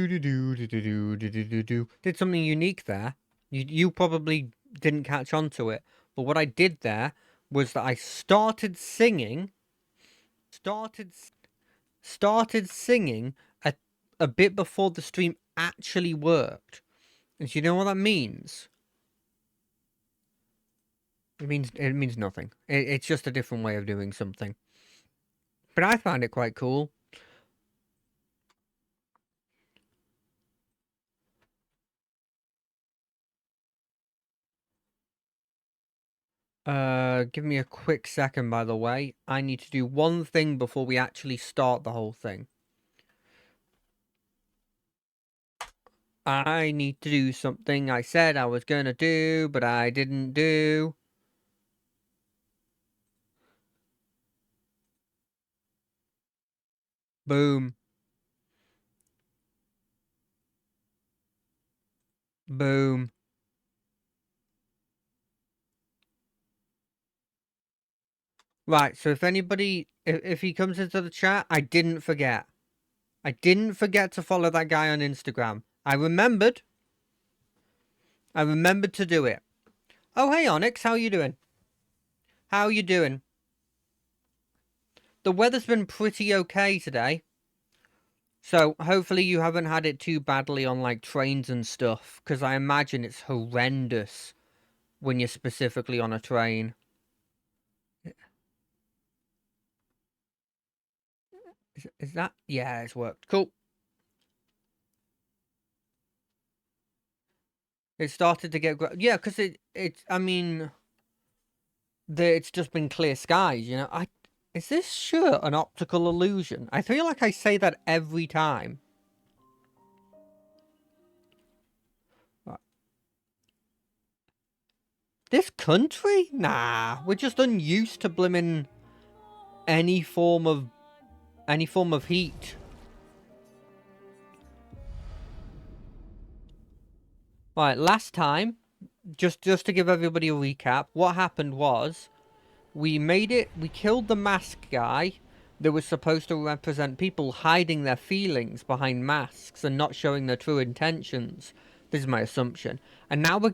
Did something unique there. You probably didn't catch on to it, but what I did there was that I started singing, started started singing a bit before the stream actually worked. And do you know what that means? It means nothing. It's just a different way of doing something. But I found it quite cool. Give me a quick second, by the way. I need to do one thing before we actually start the whole thing. I need to do something I said I was gonna do, but I didn't do. Boom. Boom. Right, so if anybody, if he comes into the chat, I didn't forget. I didn't forget to follow that guy on Instagram. I remembered. I remembered to do it. Oh, hey, Onyx, how you doing? How you doing? The weather's been pretty okay today. So hopefully you haven't had it too badly on like trains and stuff, because I imagine it's horrendous when you're specifically on a train. Is that? Yeah, it's worked. Cool. It started to get... Yeah, because I mean... It's just been clear skies, you know? Is this shirt an optical illusion? I feel like I say that every time. This country? Nah, we're just unused to blimmin' any form of heat. Right, last time, just to give everybody a recap, what happened was we killed the mask guy that was supposed to represent people hiding their feelings behind masks and not showing their true intentions. This is my assumption. And now we're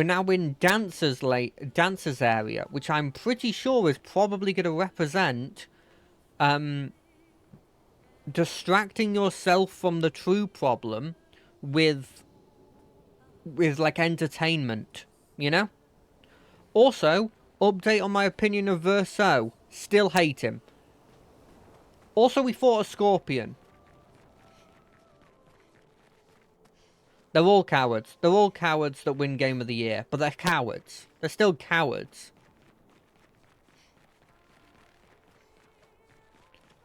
now in Dancer's area, which I'm pretty sure is probably going to represent distracting yourself from the true problem with like entertainment, you know? Also, update on my opinion of Verso. Still hate him. Also, we fought a scorpion. They're all cowards. They're all cowards that win Game of the Year, but they're cowards. They're still cowards.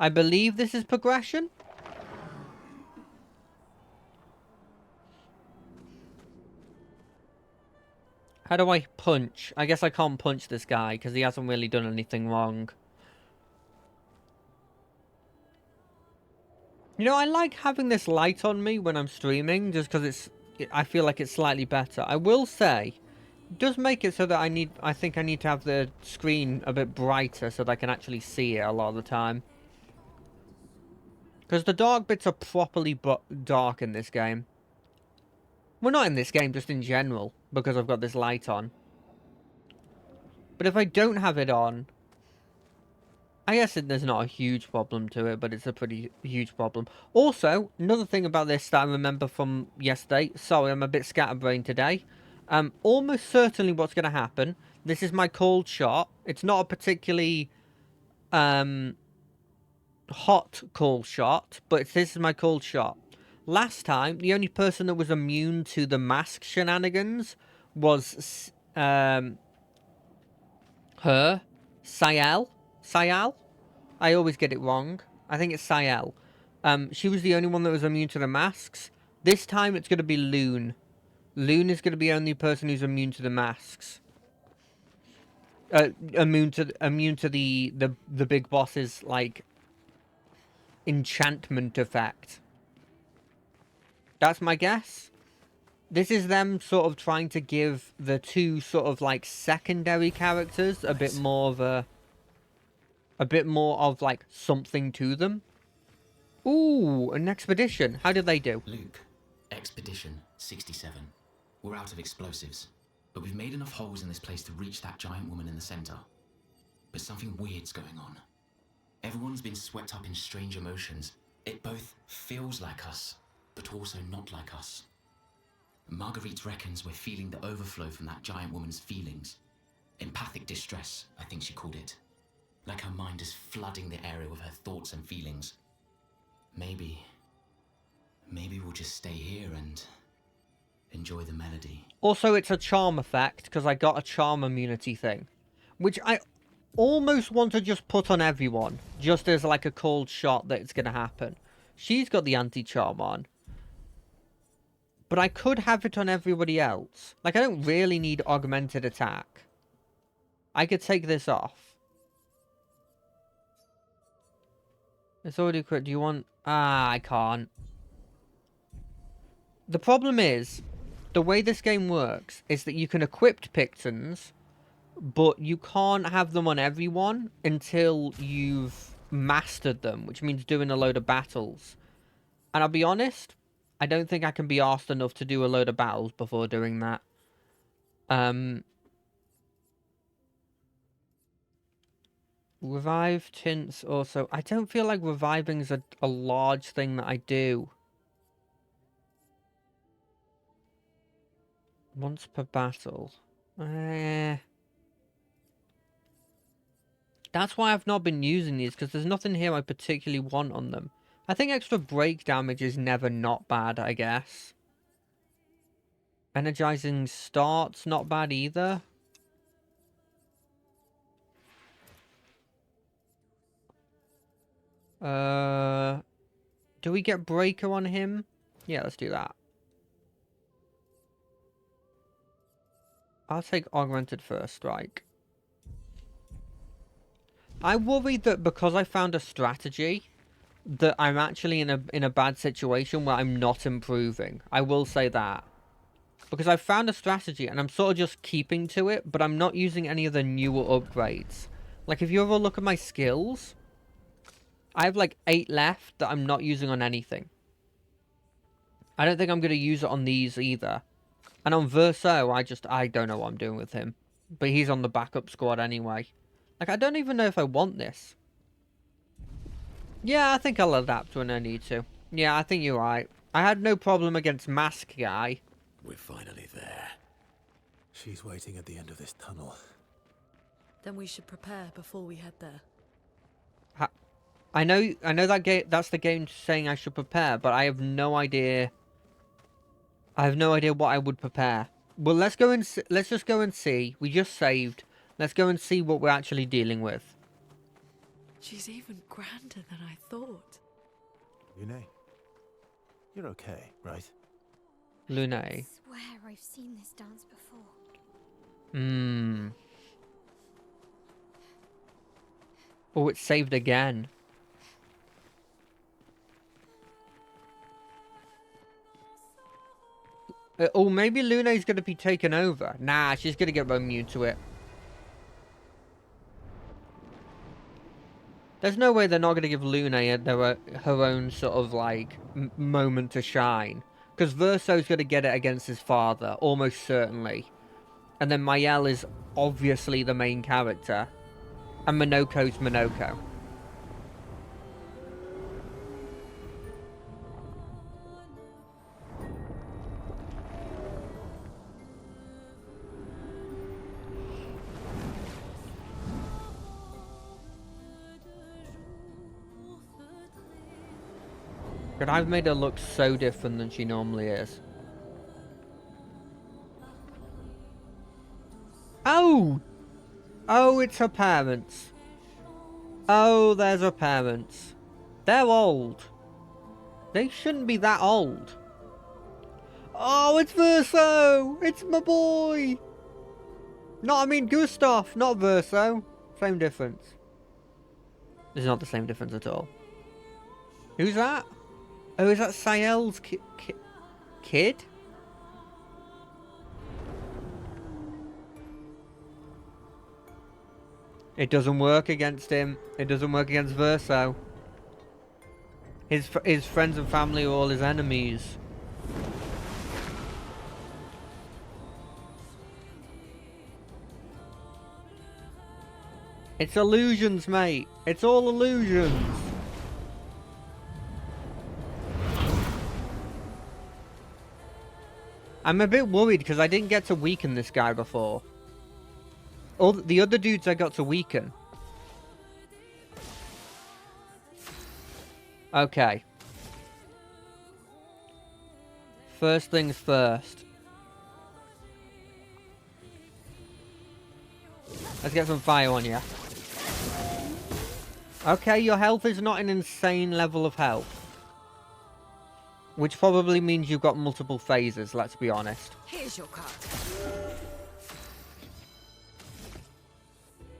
I believe this is progression. How do I punch? I guess I can't punch this guy because he hasn't really done anything wrong. You know, I like having this light on me when I'm streaming just because I feel like it's slightly better. I will say, it does make it so that I think I need to have the screen a bit brighter so that I can actually see it a lot of the time. Because the dark bits are properly dark in this game. Well, not in this game, just in general, because I've got this light on. But if I don't have it on, I guess there's not a huge problem to it, but it's a pretty huge problem. Also, another thing about this that I remember from yesterday, sorry, I'm a bit scatterbrained today. Almost certainly what's going to happen, this is my cold shot. It's not a particularly hot cold shot, but this is my cold shot. Last time, the only person that was immune to the mask shenanigans was her, Sayal. Sayal? I always get it wrong. I think it's Sayal. She was the only one that was immune to the masks. This time it's going to be Loon. Loon is going to be the only person who's immune to the masks. Immune to the big boss's like enchantment effect. That's my guess. This is them sort of trying to give the two sort of like secondary characters a bit more of like something to them. Ooh, an expedition. How did they do? Luke, Expedition 67. We're out of explosives, but we've made enough holes in this place to reach that giant woman in the center. But something weird's going on. Everyone's been swept up in strange emotions. It both feels like us, but also not like us. Marguerite reckons we're feeling the overflow from that giant woman's feelings. Empathic distress, I think she called it. Like her mind is flooding the area with her thoughts and feelings. Maybe we'll just stay here and enjoy the melody. Also, it's a charm effect, because I got a charm immunity thing. Which I almost want to just put on everyone, just as like a cold shot that it's going to happen. She's got the anti-charm on. But I could have it on everybody else. Like, I don't really need augmented attack. I could take this off. It's already crit. Do you want... Ah, I can't. The problem is, the way this game works is that you can equip Pictons, but you can't have them on everyone until you've mastered them, which means doing a load of battles. And I'll be honest, I don't think I can be arsed enough to do a load of battles before doing that. Revive tints also. I don't feel like reviving's a large thing that I do. Once per battle. That's why I've not been using these, because there's nothing here I particularly want on them. I think extra break damage is never not bad, I guess. Energizing start's not bad either. Do we get Breaker on him? Yeah, let's do that. I'll take Augmented First Strike. I worry that because I found a strategy, that I'm actually in a bad situation where I'm not improving. I will say that. Because I found a strategy and I'm sort of just keeping to it, but I'm not using any of the newer upgrades. Like, if you ever look at my skills, I have like 8 left that I'm not using on anything. I don't think I'm going to use it on these either. And on Verso, I don't know what I'm doing with him. But he's on the backup squad anyway. Like, I don't even know if I want this. Yeah, I think I'll adapt when I need to. Yeah, I think you're right. I had no problem against Mask Guy. We're finally there. She's waiting at the end of this tunnel. Then we should prepare before we head there. I know that game. That's the game saying I should prepare, but I have no idea. I have no idea what I would prepare. Well, let's just go and see. We just saved. Let's go and see what we're actually dealing with. She's even grander than I thought. Lune, you're okay, right? Lune. I swear I've seen this dance before. Oh, it's saved again. Oh, maybe Lune's going to be taken over. Nah, she's going to get immune to it. There's no way they're not going to give Lune her own sort of, like, moment to shine. Because Verso's going to get it against his father, almost certainly. And then Mael is obviously the main character. And Minoko's Minoko. But I've made her look so different than she normally is. Oh! Oh, it's her parents. Oh, there's her parents. They're old. They shouldn't be that old. Oh, it's Verso! It's my boy! No, I mean Gustav, not Verso. Same difference. It's not the same difference at all. Who's that? Oh, is that Sael's kid? It doesn't work against him. It doesn't work against Verso. His friends and family are all his enemies. It's illusions, mate. It's all illusions. I'm a bit worried because I didn't get to weaken this guy before. All the other dudes I got to weaken. Okay. First things first. Let's get some fire on you. Okay, your health is not an insane level of health. Which probably means you've got multiple phases, let's be honest. Here's your card.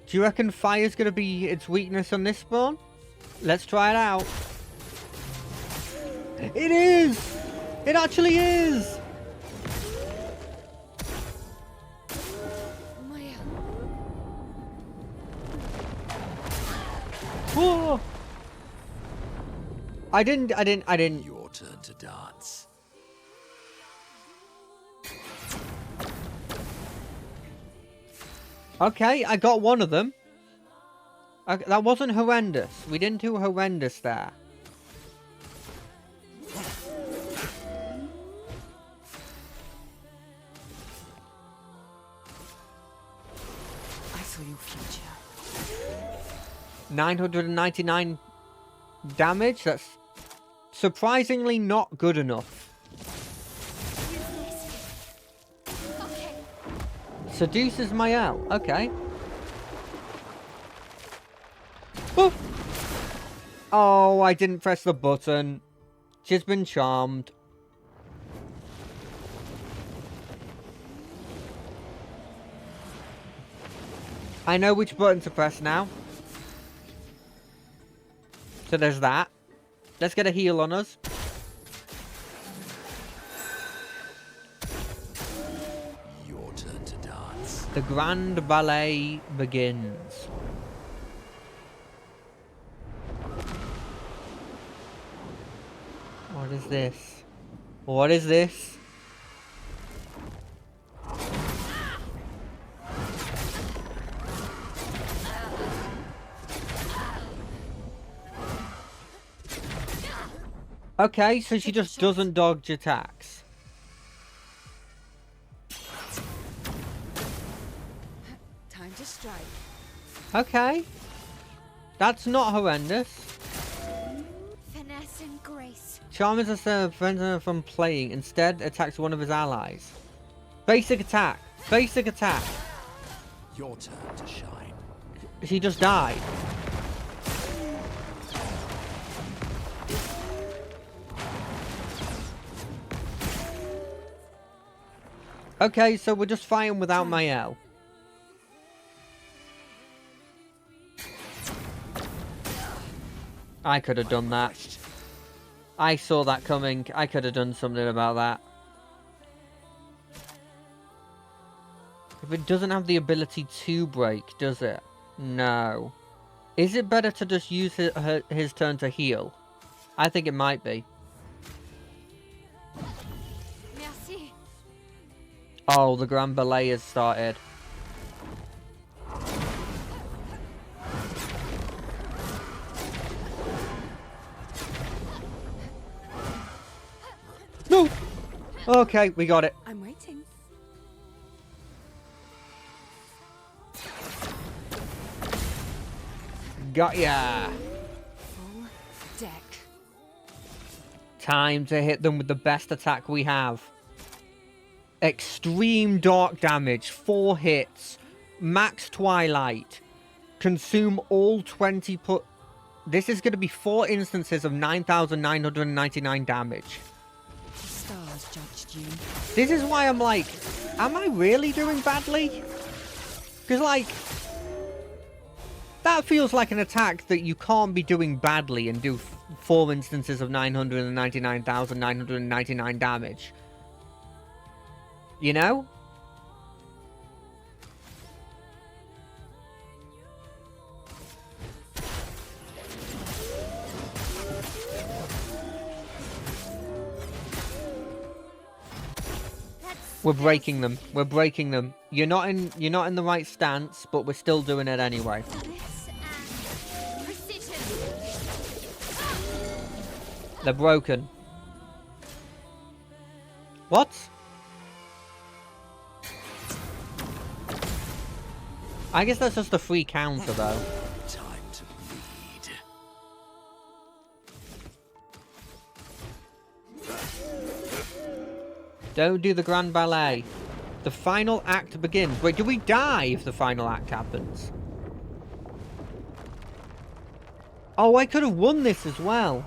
Do you reckon fire's going to be its weakness on this spawn? Let's try it out. It is! It actually is! Maya. Whoa! I didn't. Your turn to dance. Okay, I got one of them. Okay, that wasn't horrendous. We didn't do horrendous there. I saw your future. 999 damage? That's surprisingly not good enough. Okay. Seduces Mael. Okay. Oh! Oh, I didn't press the button. She's been charmed. I know which button to press now. So there's that. Let's get a heal on us. Your turn to dance. The grand ballet begins. What is this? What is this? Okay, so she just doesn't dodge attacks. Time to strike. Okay. That's not horrendous. Finesse and grace. Charm is a set of friends from playing. Instead, attacks one of his allies. Basic attack. Basic attack. Your turn to shine. She just died. Okay, so we're just fighting without Mael. I could have done that. I saw that coming. I could have done something about that. If it doesn't have the ability to break, does it? No. Is it better to just use his turn to heal? I think it might be. Merci. Oh, the Grand Ballet has started. No! Okay, we got it. I'm waiting. Got ya! Full deck. Time to hit them with the best attack we have. Extreme dark damage, 4 hits, max twilight, consume all 20 put. This is going to be 4 instances of 9,999 damage. The stars judged you. This is why I'm like, am I really doing badly? Because like, that feels like an attack that you can't be doing badly and do 4 instances of 999,999 damage. You know? We're breaking them. We're breaking them. You're not in the right stance, but we're still doing it anyway. This and precision. They're broken. What? I guess that's just a free counter, though. Time to bleed. Don't do the grand ballet. The final act begins. Wait, do we die if the final act happens? Oh, I could have won this as well.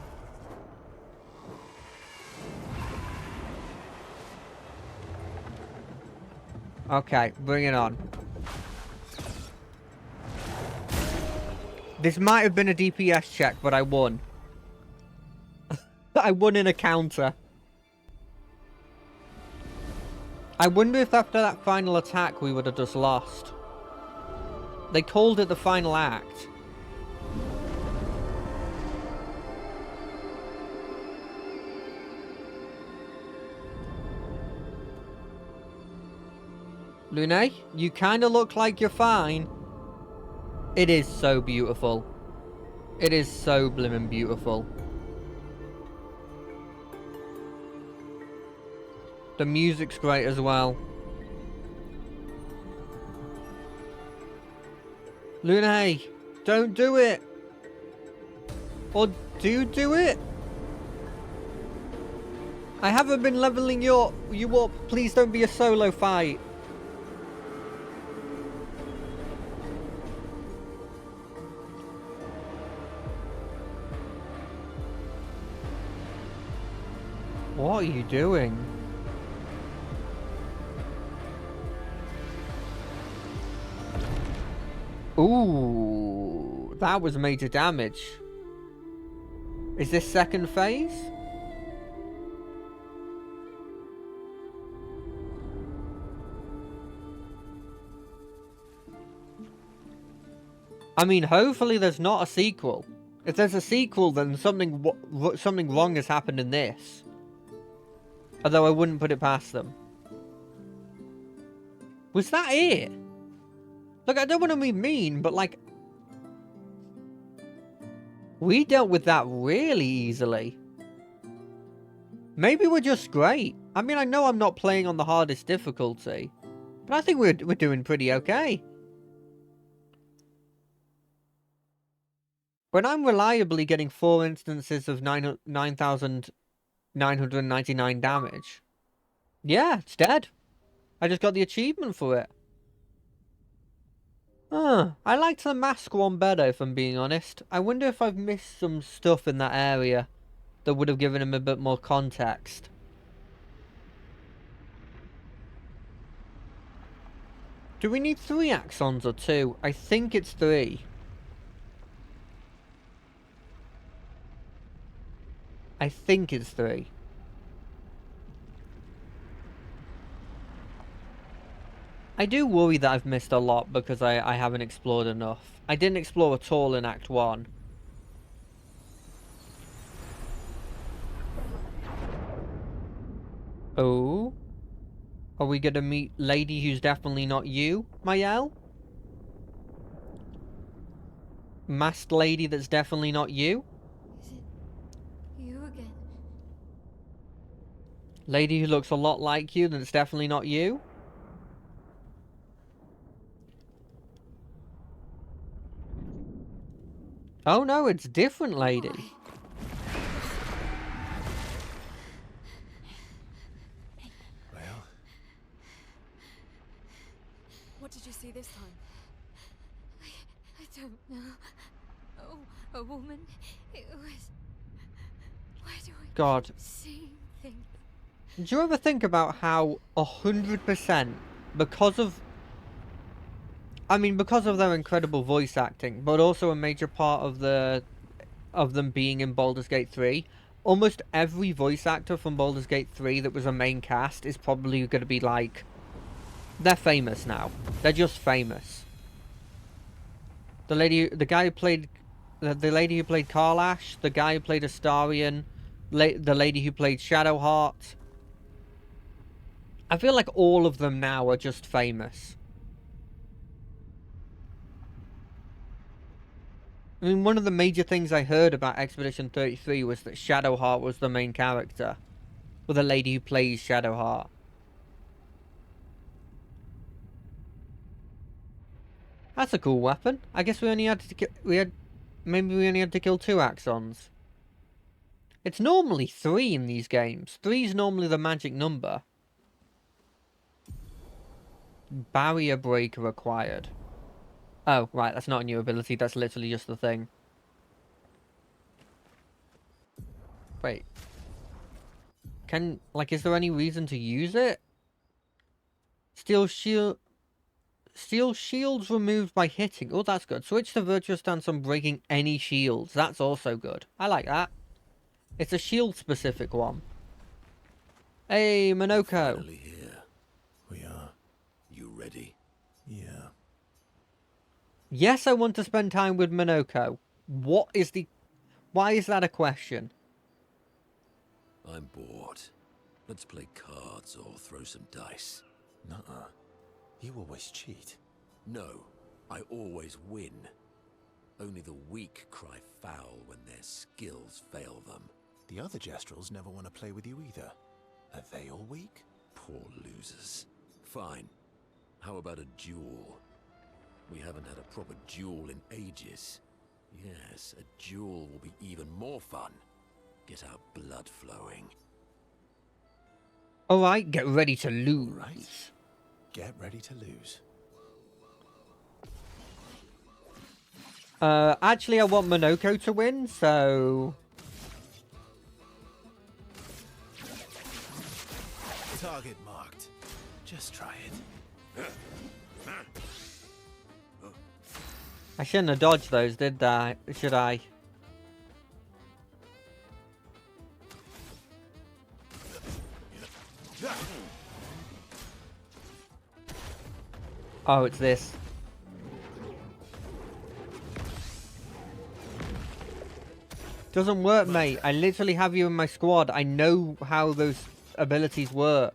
Okay, bring it on. This might have been a DPS check, but I won. I won in a counter. I wonder if after that final attack we would have just lost. They called it the final act. Lune, you kind of look like you're fine. It is so beautiful. It is so blimmin' beautiful. The music's great as well. Lune, don't do it. Or do it. I haven't been leveling you up. Please don't be a solo fight. What are you doing? Ooh, that was major damage. Is this second phase? I mean, hopefully there's not a sequel. If there's a sequel, then something wrong has happened in this. Although I wouldn't put it past them. Was that it? Look, I don't want to be mean, but like... we dealt with that really easily. Maybe we're just great. I mean, I know I'm not playing on the hardest difficulty. But I think we're doing pretty okay. When I'm reliably getting 4 instances of 9,999 damage. Yeah, it's dead. I just got the achievement for it. I liked the mask one better, if I'm being honest. I wonder if I've missed some stuff in that area that would have given him a bit more context. Do we need 3 axons or 2? I think it's 3. I think it's 3. I do worry that I've missed a lot because I haven't explored enough. I didn't explore at all in Act 1. Oh? Are we gonna meet lady who's definitely not you, Mayel? Masked lady that's definitely not you? Is it you again? Lady who looks a lot like you that's definitely not you? Oh no, it's different lady. Why? Well, What did you see this time? I don't know. Oh, a woman. It was. Why do I God. keep seeing things? Do you ever think about how 100% because of... I mean, because of their incredible voice acting, but also a major part of them being in Baldur's Gate 3, almost every voice actor from Baldur's Gate 3 that was a main cast is probably going to be like... they're famous now. They're just famous. The guy who played... the lady who played Karlash, the guy who played Astarion, the lady who played Shadowheart. I feel like all of them now are just famous. I mean, one of the major things I heard about Expedition 33 was that Shadowheart was the main character. With the lady who plays Shadowheart. That's a cool weapon. I guess we only had to maybe we only had to kill 2 Axons. It's normally 3 in these games. 3 is normally the magic number. Barrier breaker acquired. Oh, right, that's not a new ability, that's literally just the thing. Wait. Is there any reason to use it? Steel shields removed by hitting. Oh, that's good. Switch to virtuous stance on breaking any shields. That's also good. I like that. It's a shield-specific one. Hey, Monoko. Finally here. We are. You ready? Yeah. Yes, I want to spend time with Monoko. Why is that a question? I'm bored. Let's play cards or throw some dice. Nuh-uh. You always cheat. No, I always win. Only the weak cry foul when their skills fail them. The other Jestrels never want to play with you either. Are they all weak? Poor losers. Fine. How about a duel? We haven't had a proper duel in ages. Yes, a duel will be even more fun. Get our blood flowing. Alright, get ready to lose. Right. Get ready to lose. Actually, I want Monoko to win, so... Target marked. Just try it. I shouldn't have dodged those, did I? Should I? Oh, it's this. Doesn't work, mate. I literally have you in my squad. I know how those abilities work.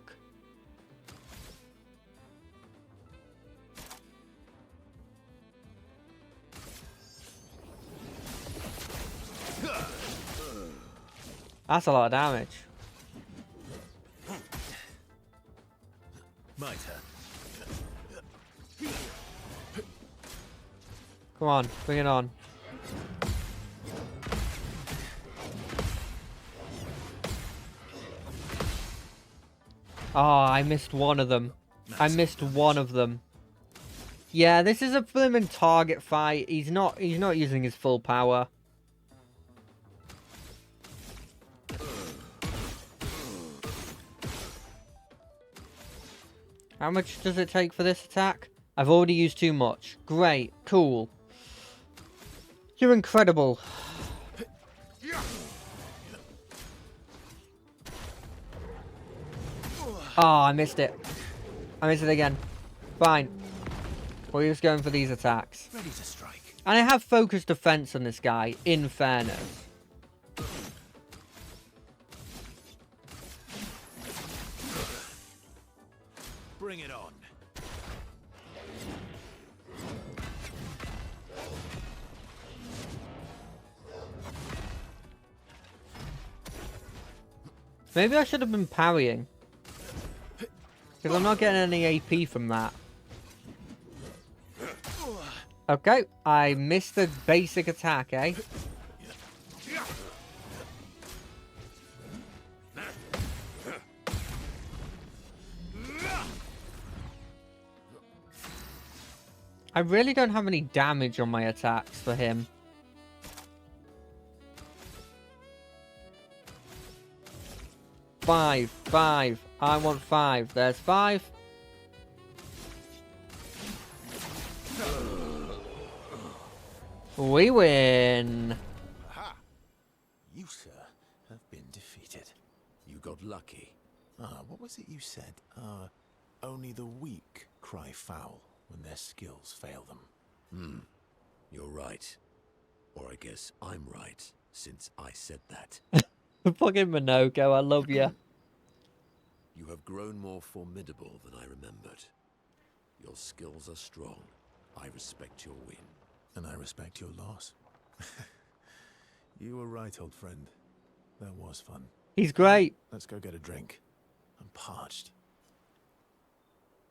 That's a lot of damage. My turn. Come on, bring it on. Oh, I missed one of them. I missed one of them. Yeah, this is a flippin' target fight. He's not using his full power. How much does it take for this attack? I've already used too much. Great, cool. You're incredible. Oh, I missed it. I missed it again. Fine. We're just going for these attacks. Ready to strike. And I have focused defense on this guy, in fairness. Bring it on. Maybe I should have been parrying. Because I'm not getting any AP from that. Okay, I missed the basic attack, eh? I really don't have any damage on my attacks for him. Five. I want 5. There's 5. We win. Aha! You, sir, have been defeated. You got lucky. What was it you said? Only the weak cry foul when their skills fail them. You're right. Or I guess I'm right, since I said that. Fucking Monoko, I love you. You have grown more formidable than I remembered. Your skills are strong. I respect your win. And I respect your loss. You were right, old friend. That was fun. He's great. Let's go get a drink. I'm parched.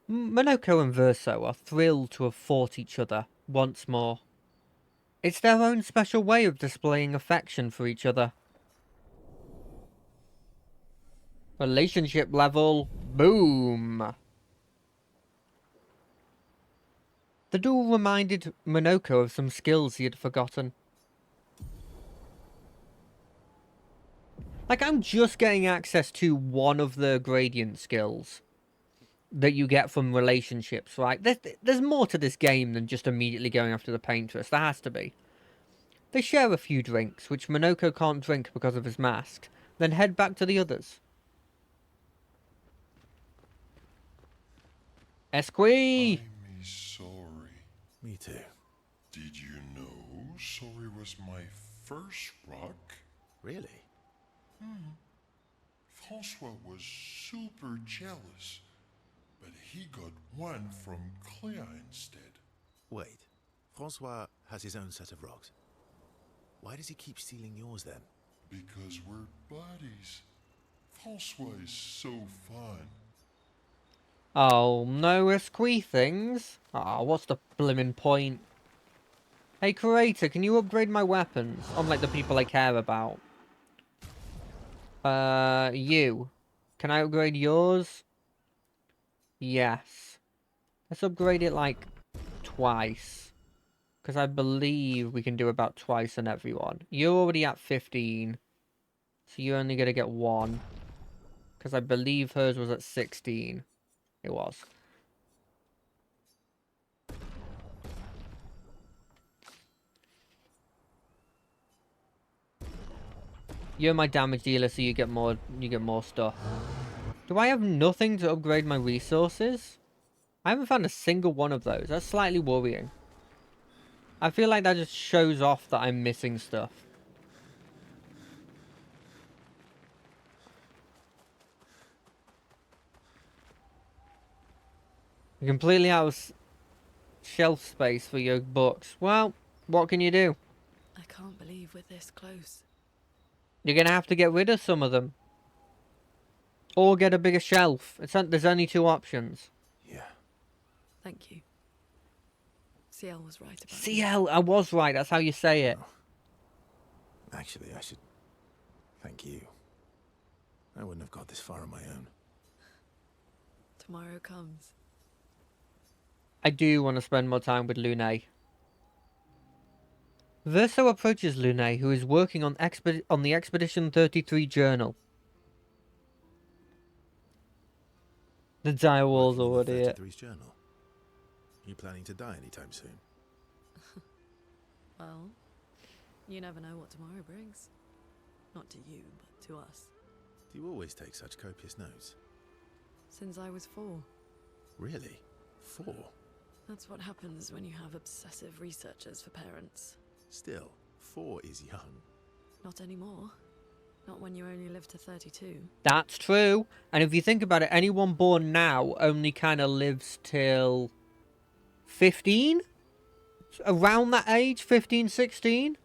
Monoko and Verso are thrilled to have fought each other once more. It's their own special way of displaying affection for each other. Relationship level, boom. The duel reminded Monoko of some skills he had forgotten. Like, I'm just getting access to one of the gradient skills that you get from relationships, right? There's more to this game than just immediately going after the paintress. There has to be. They share a few drinks, which Monoko can't drink because of his mask, then head back to the others. Esqui! I'm sorry. Me too. Did you know sorry was my first rock? Really? Francois was super jealous, but he got one from Clea instead. Wait. Francois has his own set of rocks. Why does he keep stealing yours then? Because we're buddies. Francois is so fun. Oh, no Esqui things? Ah, what's the blimmin' point? Hey, creator, can you upgrade my weapons? Unlike the people I care about. You. Can I upgrade yours? Yes. Let's upgrade it, like, twice. Because I believe we can do about twice on everyone. You're already at 15. So you're only going to get one. Because I believe hers was at 16. It was. You're my damage dealer, so you get more stuff. Do I have nothing to upgrade my resources? I haven't found a single one of those. That's slightly worrying. I feel like that just shows off that I'm missing stuff. You're completely out of shelf space for your books. Well, what can you do? I can't believe we're this close. You're going to have to get rid of some of them. Or get a bigger shelf. There's only two options. Yeah. Thank you. CL was right about you. CL, I was right. That's how you say it. Actually, I should thank you. I wouldn't have got this far on my own. Tomorrow comes. I do want to spend more time with Lune. Verso approaches Lune, who is working on the Expedition 33 journal. The direwall's Working on already the it. 33's journal. You planning to die anytime soon? Well, you never know what tomorrow brings. Not to you, but to us. Do you always take such copious notes? Since I was 4. Really? 4? That's what happens when you have obsessive researchers for parents. Still, 4 is young. Not anymore. Not when you only live to 32. That's true. And if you think about it, anyone born now only kind of lives till 15? Around that age, 15, 16?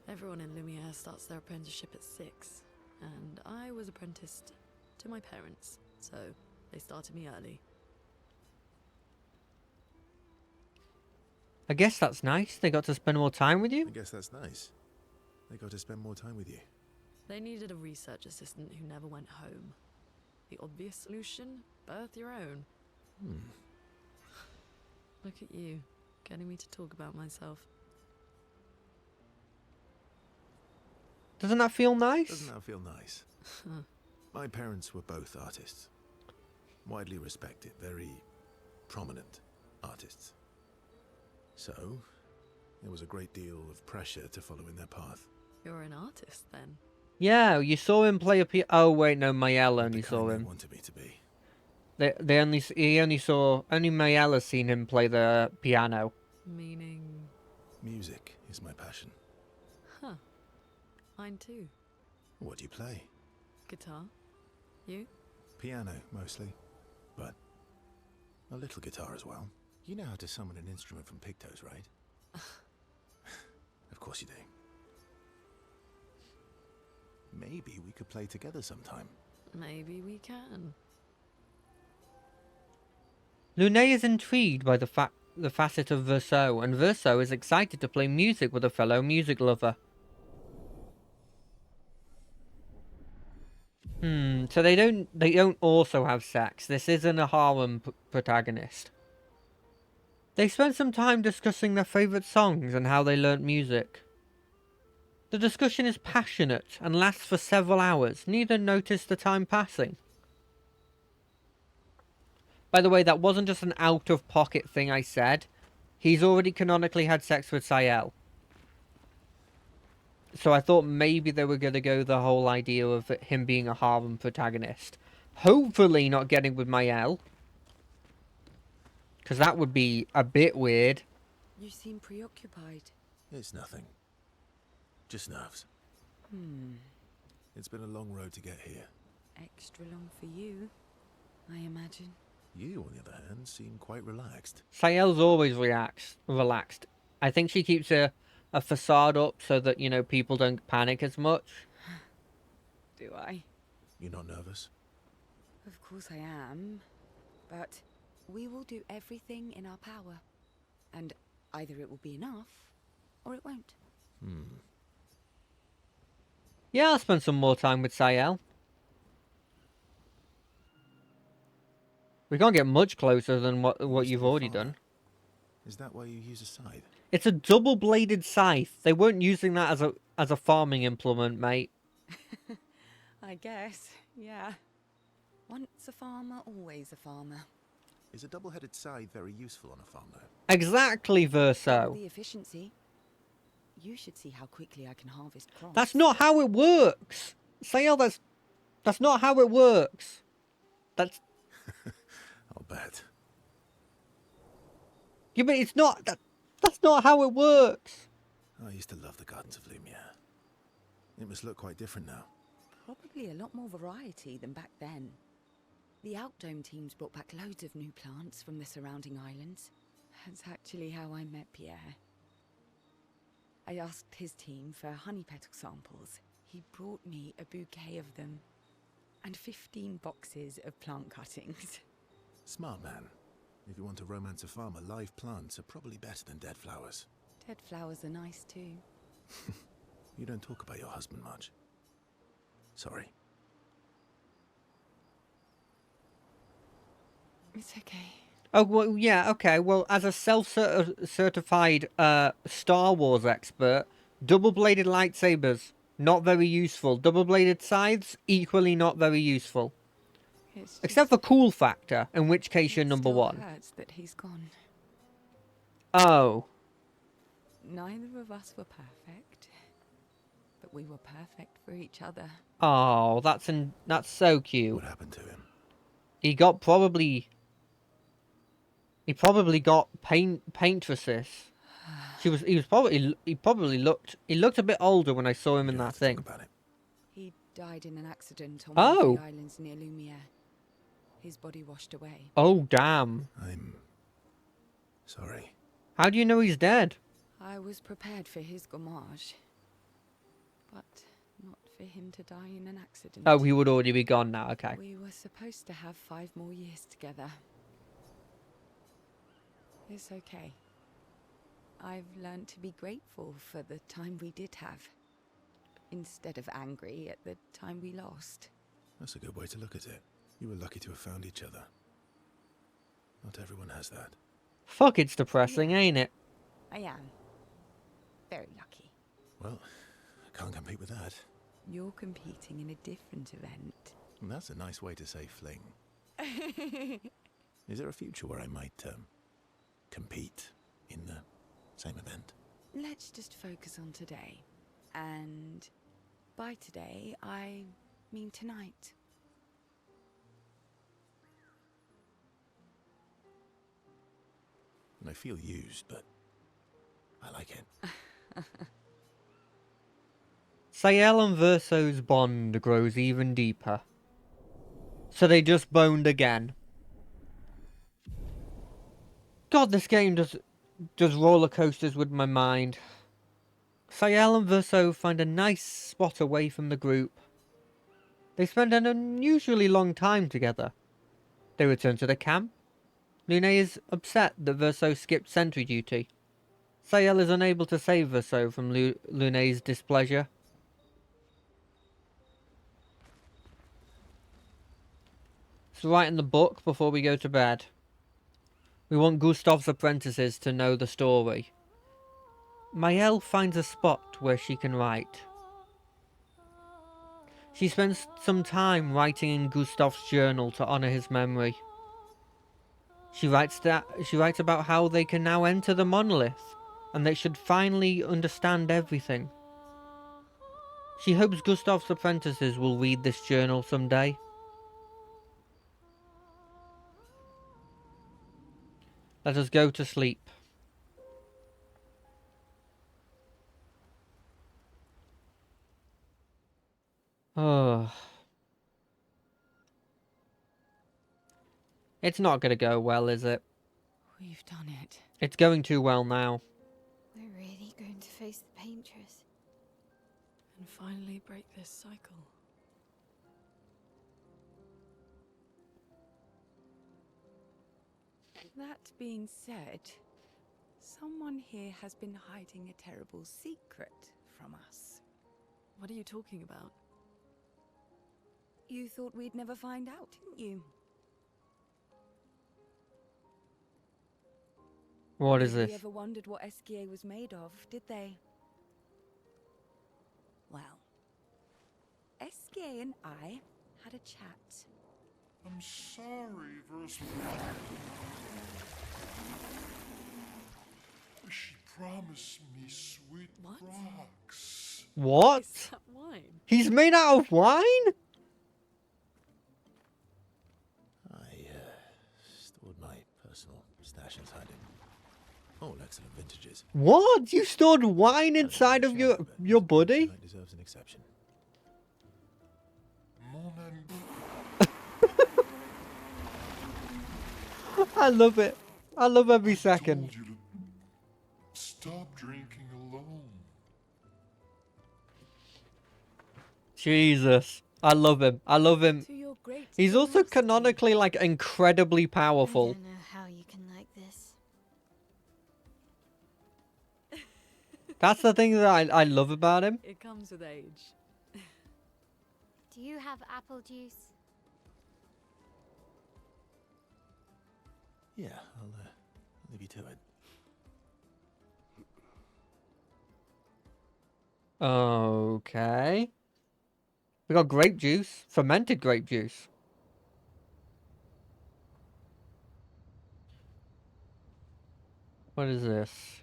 Everyone in Lumiere starts their apprenticeship at 6. And I was apprenticed to my parents, so they started me early. I guess that's nice. They got to spend more time with I you. guess that's nice. They got to spend more time with you. They needed a research assistant who never went home. The obvious solution? Birth your own. Look at you, getting me to talk about myself. Doesn't that feel nice? Doesn't that feel nice? My parents were both artists. Widely respected, very prominent artists. So, there was a great deal of pressure to follow in their path. You're an artist, then? Yeah, you saw him play a piano. Oh wait, no, Mael Not only the saw kind they him. wanted me to be. Only Mael has seen him play the piano. Meaning... Music is my passion. Huh. Mine too. What do you play? Guitar. You? Piano, mostly. But a little guitar as well. You know how to summon an instrument from Pictos, right? Of course you do. Maybe we could play together sometime. Maybe we can. Lunet is intrigued by the facet of Verso, and Verso is excited to play music with a fellow music lover. So they don't also have sex. This isn't a harem protagonist. They spend some time discussing their favourite songs and how they learnt music. The discussion is passionate and lasts for several hours. Neither notice the time passing. By the way, that wasn't just an out-of-pocket thing I said. He's already canonically had sex with Sayel. So I thought maybe they were going to go the whole idea of him being a harem protagonist. Hopefully not getting with Mael. Because that would be a bit weird. You seem preoccupied. It's nothing. Just nerves. It's been a long road to get here. Extra long for you, I imagine. You, on the other hand, seem quite relaxed. Sayel's always relaxed. I think she keeps a facade up so that, you know, people don't panic as much. Do I? You're not nervous? Of course I am. But we will do everything in our power. And either it will be enough, or it won't. Yeah, I'll spend some more time with Sayel. We can't get much closer than what you've already done. Is that why you use a scythe? It's a double-bladed scythe. They weren't using that as a farming implement, mate. I guess, yeah. Once a farmer, always a farmer. Is a double-headed scythe very useful on a farm, though? Exactly, Verso. The efficiency. You should see how quickly I can harvest crops. That's not how it works. Sayel, that's not how it works. That's... I'll bet. Yeah, but it's not... That's not how it works. I used to love the gardens of Lumiere. It must look quite different now. Probably a lot more variety than back then. The Outdome teams brought back loads of new plants from the surrounding islands. That's actually how I met Pierre. I asked his team for honey petal samples. He brought me a bouquet of them. And 15 boxes of plant cuttings. Smart man. If you want to romance a farmer, live plants are probably better than dead flowers. Dead flowers are nice too. You don't talk about your husband much. Sorry. It's okay. Oh, well, yeah, okay. Well, as a self-certified Star Wars expert, double-bladed lightsabers, not very useful. Double-bladed scythes, equally not very useful. Except for cool factor, in which case you're number one. It hurts that he's gone. Oh. Neither of us were perfect, but we were perfect for each other. Oh, that's so cute. What happened to him? He probably got paintresses. He probably looked a bit older when I saw him in that thing. Talk about it. He died in an accident on one of the islands near Lumiere. His body washed away. Oh, damn. I'm sorry. How do you know he's dead? I was prepared for his gommage, but not for him to die in an accident. Oh, he would already be gone now, okay. We were supposed to have 5 more years together. It's okay. I've learned to be grateful for the time we did have, instead of angry at the time we lost. That's a good way to look at it. You were lucky to have found each other. Not everyone has that. Fuck, it's depressing, ain't it? I am. Very lucky. Well, I can't compete with that. You're competing in a different event. And that's a nice way to say fling. Is there a future where I might compete in the same event? Let's just focus on today. And by today, I mean tonight. And I feel used, but I like it. Sayel and Verso's bond grows even deeper. So they just boned again. God, this game does roller coasters with my mind. Sayel and Verso find a nice spot away from the group. They spend an unusually long time together. They return to the camp. Lune is upset that Verso skipped sentry duty. Sayel is unable to save Verso from Lune's displeasure. Let's write in the book before we go to bed. We want Gustav's apprentices to know the story. Maëlle finds a spot where she can write. She spends some time writing in Gustav's journal to honor his memory. She writes about how they can now enter the monolith, and they should finally understand everything. She hopes Gustav's apprentices will read this journal someday. Let us go to sleep. Oh. It's not going to go well, is it? We've done it. It's going too well now. We're really going to face the Paintress. And finally break this cycle. That being said, someone here has been hiding a terrible secret from us. What are you talking about? You thought we'd never find out, didn't you? What is Nobody this? ever wondered what Esquier was made of, did they? Well, Esquier and I had a chat. I'm sorry, Versa. She promised me sweet What? rocks. What? Is that wine? He's made out of wine? I stored my personal stash inside him. All excellent vintages. What? You stored wine inside of your buddy? It deserves an exception. Mon ami. I love it. I love every I second. told you to stop drinking alone. Jesus. I love him. I love him. To your great He's also curiosity. canonically, like, incredibly I powerful. don't know how you can like this. That's the thing that I love about him. It comes with age. Do you have apple juice? Yeah, I'll leave you to it. Okay. We got grape juice. Fermented grape juice. What is this?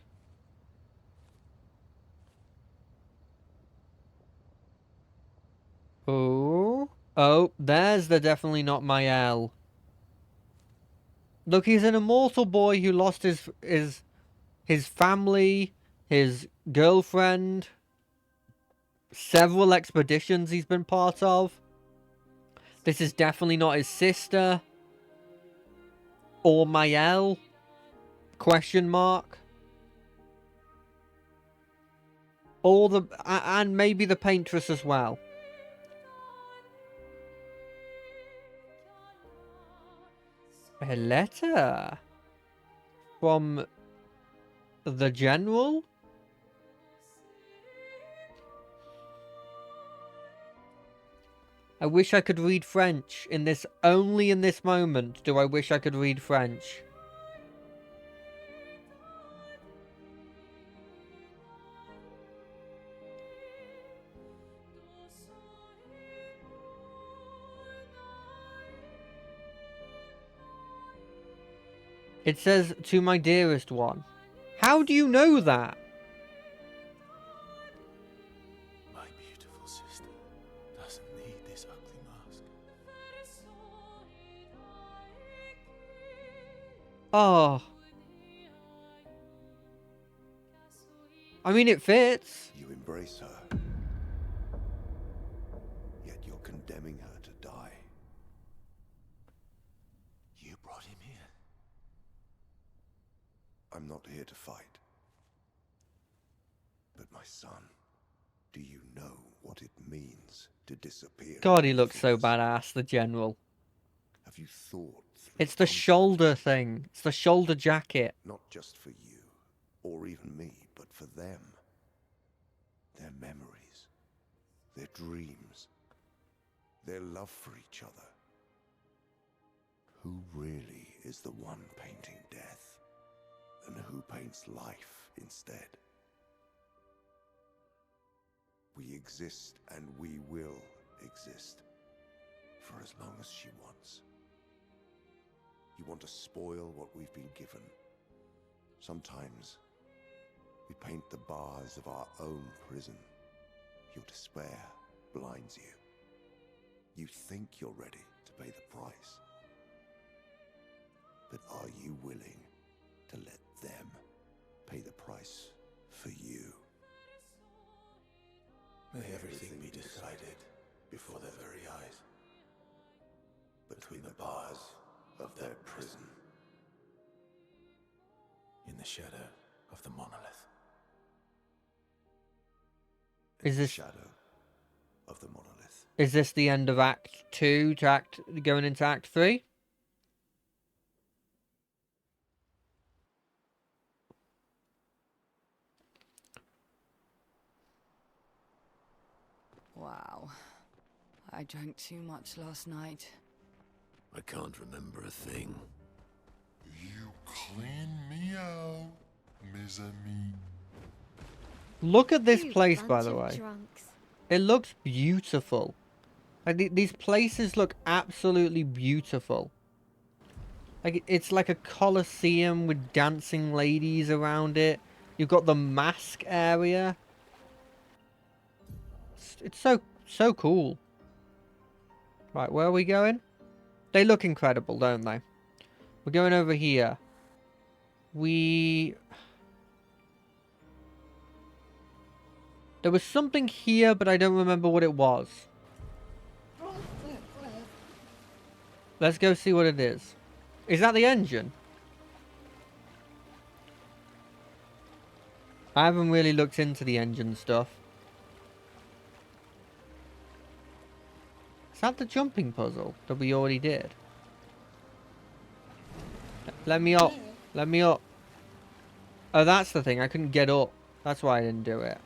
Oh. Oh, there's the definitely not Maëlle. Look, he's an immortal boy who lost his family, his girlfriend, several expeditions he's been part of. This is definitely not his sister. Or Maëlle. Question mark. Or and maybe the Paintress as well. A letter from the general? I wish I could read French. Only in this moment do I wish I could read French. It says, to my dearest one. How do you know that? My beautiful sister doesn't need this ugly mask. Oh. I mean, it fits. You embrace her, yet you're condemning her to die. I'm not here to fight. But my son, do you know what it means to disappear? God, he into looks so figures? badass, the general. Have you thought through It's the shoulder thing. It's the shoulder jacket. Not just for you, or even me, but for them. Their memories, their dreams, their love for each other. Who really is the one painting death, and who paints life instead? We exist, and we will exist, for as long as she wants. You want to spoil what we've been given. Sometimes we paint the bars of our own prison. Your despair blinds you. You think you're ready to pay the price. But are you willing to let them pay the price for you? May everything be decided before their very eyes, between the bars of their prison, in the shadow of the monolith. Is this shadow of the monolith? Is this the end of Act 2 to going into Act 3? Wow. I drank too much last night. I can't remember a thing. You clean me out, mes amis. Look at this You place, by bunch the of way. drunks. It looks beautiful. Like these places look absolutely beautiful. Like it's like a coliseum with dancing ladies around it. You've got the mask area. It's so cool. Right, where are we going? They look incredible, don't they? We're going over here. There was something here, but I don't remember what it was. Let's go see what it is. Is that the engine? I haven't really looked into the engine stuff. Is that the jumping puzzle that we already did? Let me up. Let me up. Oh, that's the thing. I couldn't get up. That's why I didn't do it.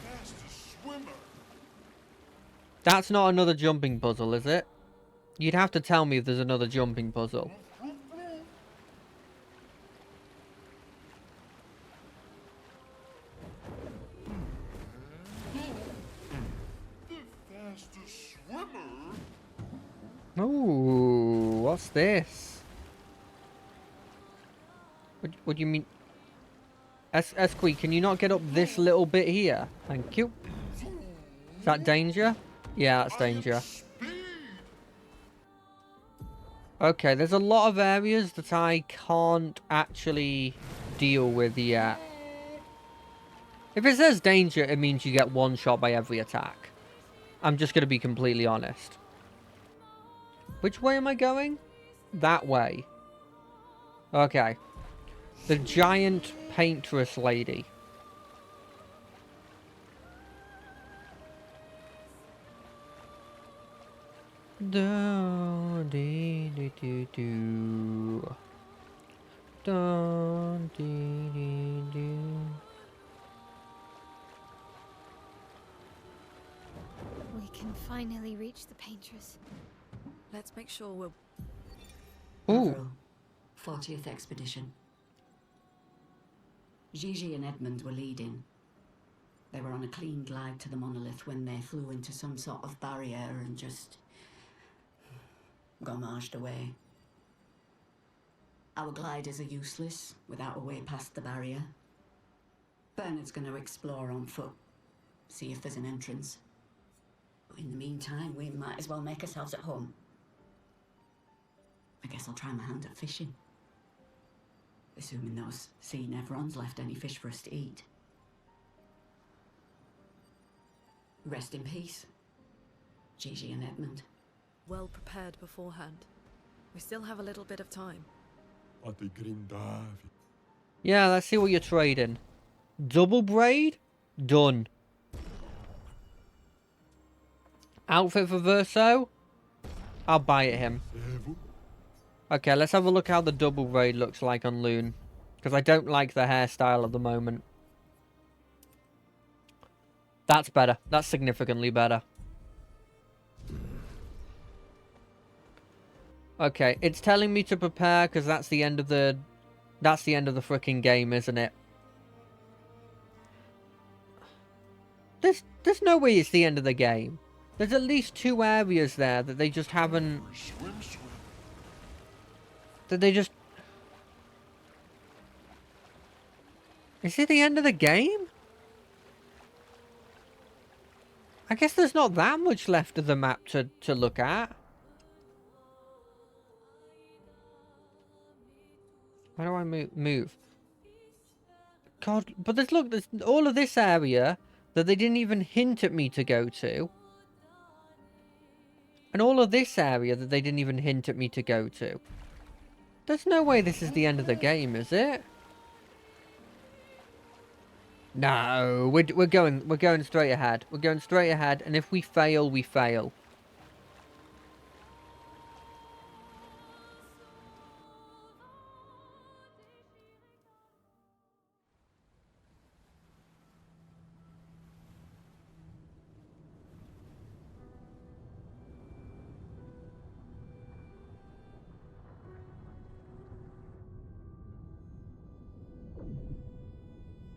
Fastest swimmer. That's not another jumping puzzle, is it? You'd have to tell me if there's another jumping puzzle. The fastest swimmer. Ooh, what's this? What do you mean? Esqui, can you not get up this little bit here? Thank you. Is that danger? Yeah, that's danger. Okay, there's a lot of areas that I can't actually deal with yet. If it says danger, it means you get one shot by every attack. I'm just going to be completely honest. Which way am I going? That way. Okay. The giant paintress lady. Do dee dee doo doo. Do dee dee doo. We can finally reach the paintress. Let's make sure we're... Ooh. Avril, 40th Expedition. Gigi and Edmund were leading. They were on a clean glide to the monolith when they flew into some sort of barrier and just... gommaged away. Our gliders are useless without a way past the barrier. Bernard's going to explore on foot, see if there's an entrance. But in the meantime, we might as well make ourselves at home. I guess I'll try my hand at fishing. Assuming those sea Nevrons left any fish for us to eat. Rest in peace, Gigi and Edmund. well prepared beforehand. We still have a little bit of time. Yeah, let's see what you're trading. Double braid? Done. Outfit for Verso? I'll buy it him. Okay, let's have a look how the double braid looks like on Loon. Because I don't like the hairstyle at the moment. That's better. That's significantly better. Okay, it's telling me to prepare because that's the end of the... That's the end of the freaking game, isn't it? There's no way it's the end of the game. There's at least 2 areas there that they just haven't... That they just... Is it the end of the game? I guess there's not that much left of the map to look at. How do I move? God, but there's all of this area that they didn't even hint at me to go to. And all of this area that they didn't even hint at me to go to. There's no way this is the end of the game, is it? No, we're going straight ahead. We're going straight ahead, and if we fail, we fail.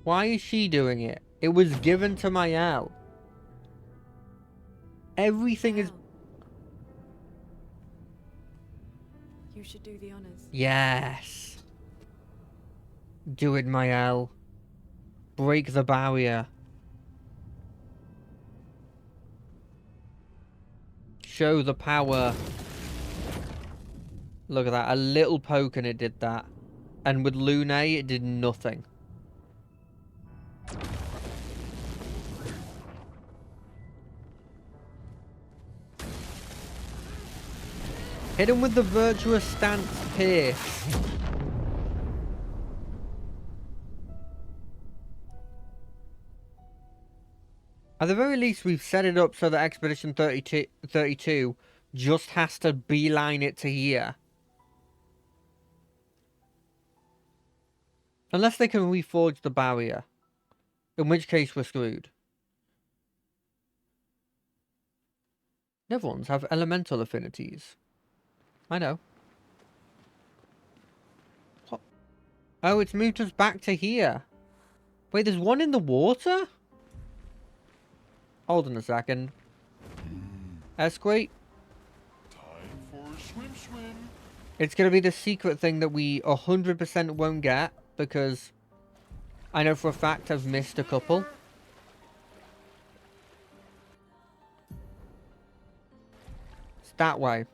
Why is she doing it? It was given to Mael. Everything is... You should do the honors. Yes. Do it, Mael. Break the barrier. Show the power. Look at that. A little poke and it did that. And with Lune, it did nothing. Hit him with the virtuous stance pierce. At the very least, we've set it up so that Expedition 32 just has to beeline it to here. Unless they can reforge the barrier. In which case, we're screwed. Never ones have elemental affinities. I know. What? Oh, it's moved us back to here. Wait, there's one in the water? Hold on a second. Esquate. Time for a swim. It's going to be the secret thing that we 100% won't get. Because I know for a fact I've missed a couple. It's that way.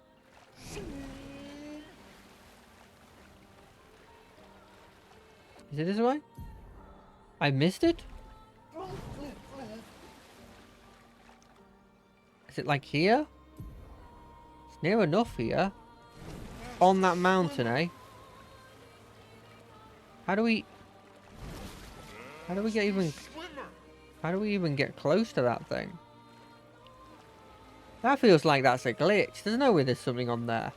Is it this way? I missed it? Is it like here? It's near enough here. On that mountain, eh? How do we get even... How do we even get close to that thing? That feels like that's a glitch. There's no way there's something on there.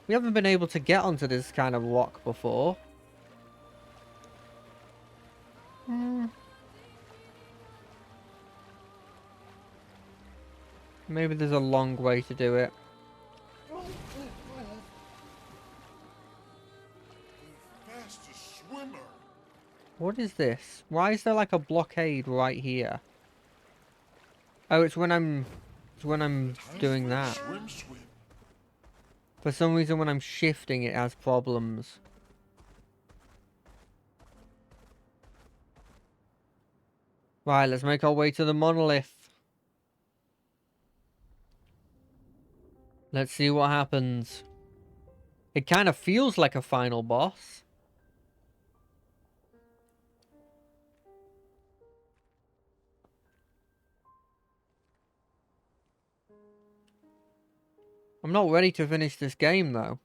We haven't been able to get onto this kind of rock before. Maybe there's a long way to do it. Fastest swimmer. What is this? Why is there like a blockade right here? Oh, it's when I'm doing that. Swim. For some reason when I'm shifting it has problems. Right, let's make our way to the monolith. Let's see what happens. It kind of feels like a final boss. I'm not ready to finish this game, though.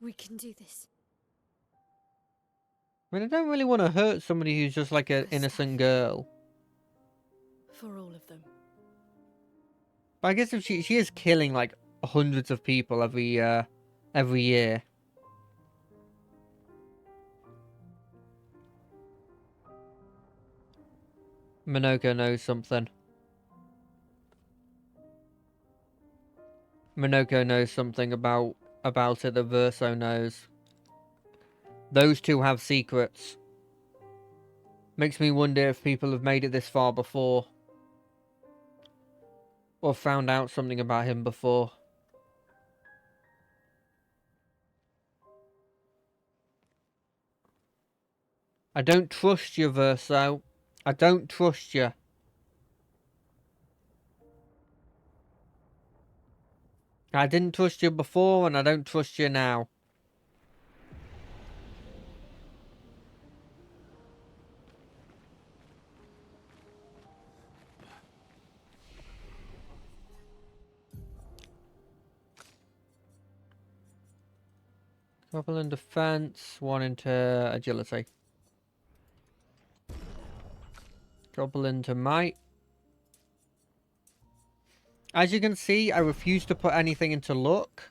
We can do this. I mean, I don't really want to hurt somebody who's just like an innocent girl. For all of them. But I guess if she is killing like hundreds of people every year. Minoko knows something. Minoko knows something about it that Verso knows. Those two have secrets. Makes me wonder if people have made it this far before. Or found out something about him before. I don't trust you, Verso. I don't trust you. I didn't trust you before, and I don't trust you now. Couple in defense, one into agility. Couple into might. As you can see, I refuse to put anything into luck.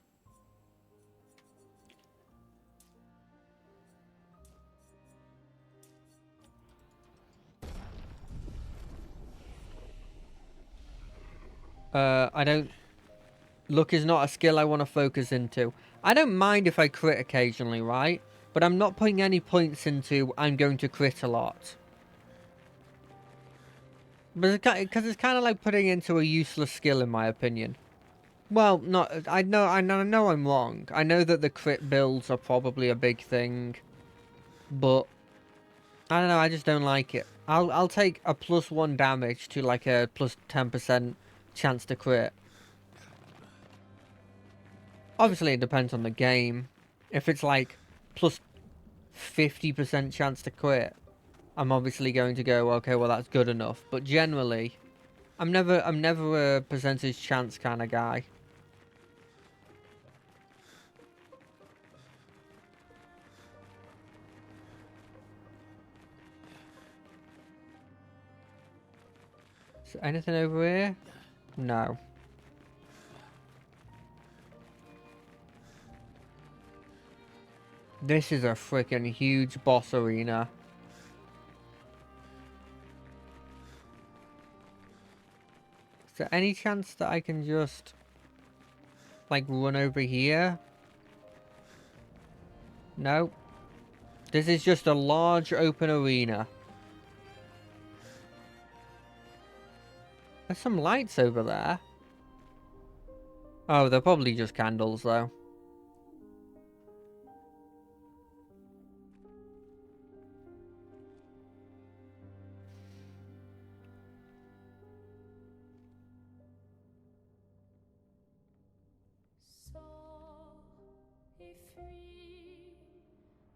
I don't... Luck is not a skill I want to focus into. I don't mind if I crit occasionally, right? But I'm not putting any points into I'm going to crit a lot. Because it's kind of like putting into a useless skill, in my opinion. Well, not... I know I'm wrong. I know that the crit builds are probably a big thing. But... I don't know, I just don't like it. I'll take a +1 damage to like a plus 10% chance to crit. Obviously, it depends on the game. If it's like plus 50% chance to quit, I'm obviously going to go, okay, well that's good enough. But generally, I'm never a percentage chance kind of guy. So anything over here? No. This is a freaking huge boss arena. Is there any chance that I can just like run over here? No. This is just a large open arena. There's some lights over there. Oh, they're probably just candles though.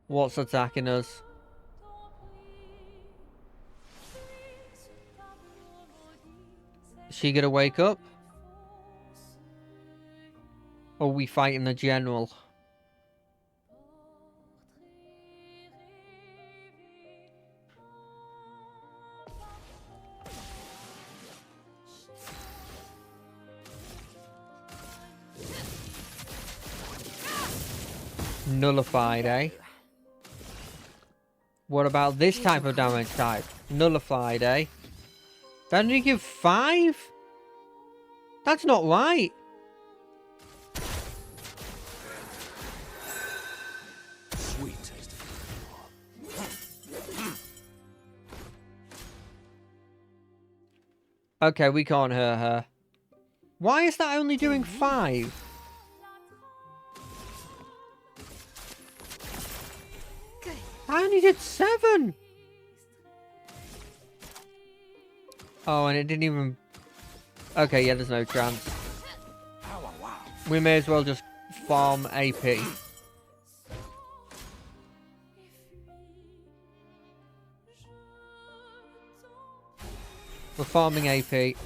What's attacking us? Is she gonna wake up? Or are we fighting the general? Nullified, eh? What about this type of damage type? Nullified, eh? That only give 5? That's not right. Sweet taste. Okay, we can't hurt her. Why is that only doing 5? I only did 7. Oh, and it didn't even... Okay, yeah, there's no chance. We may as well just farm AP. We're farming AP.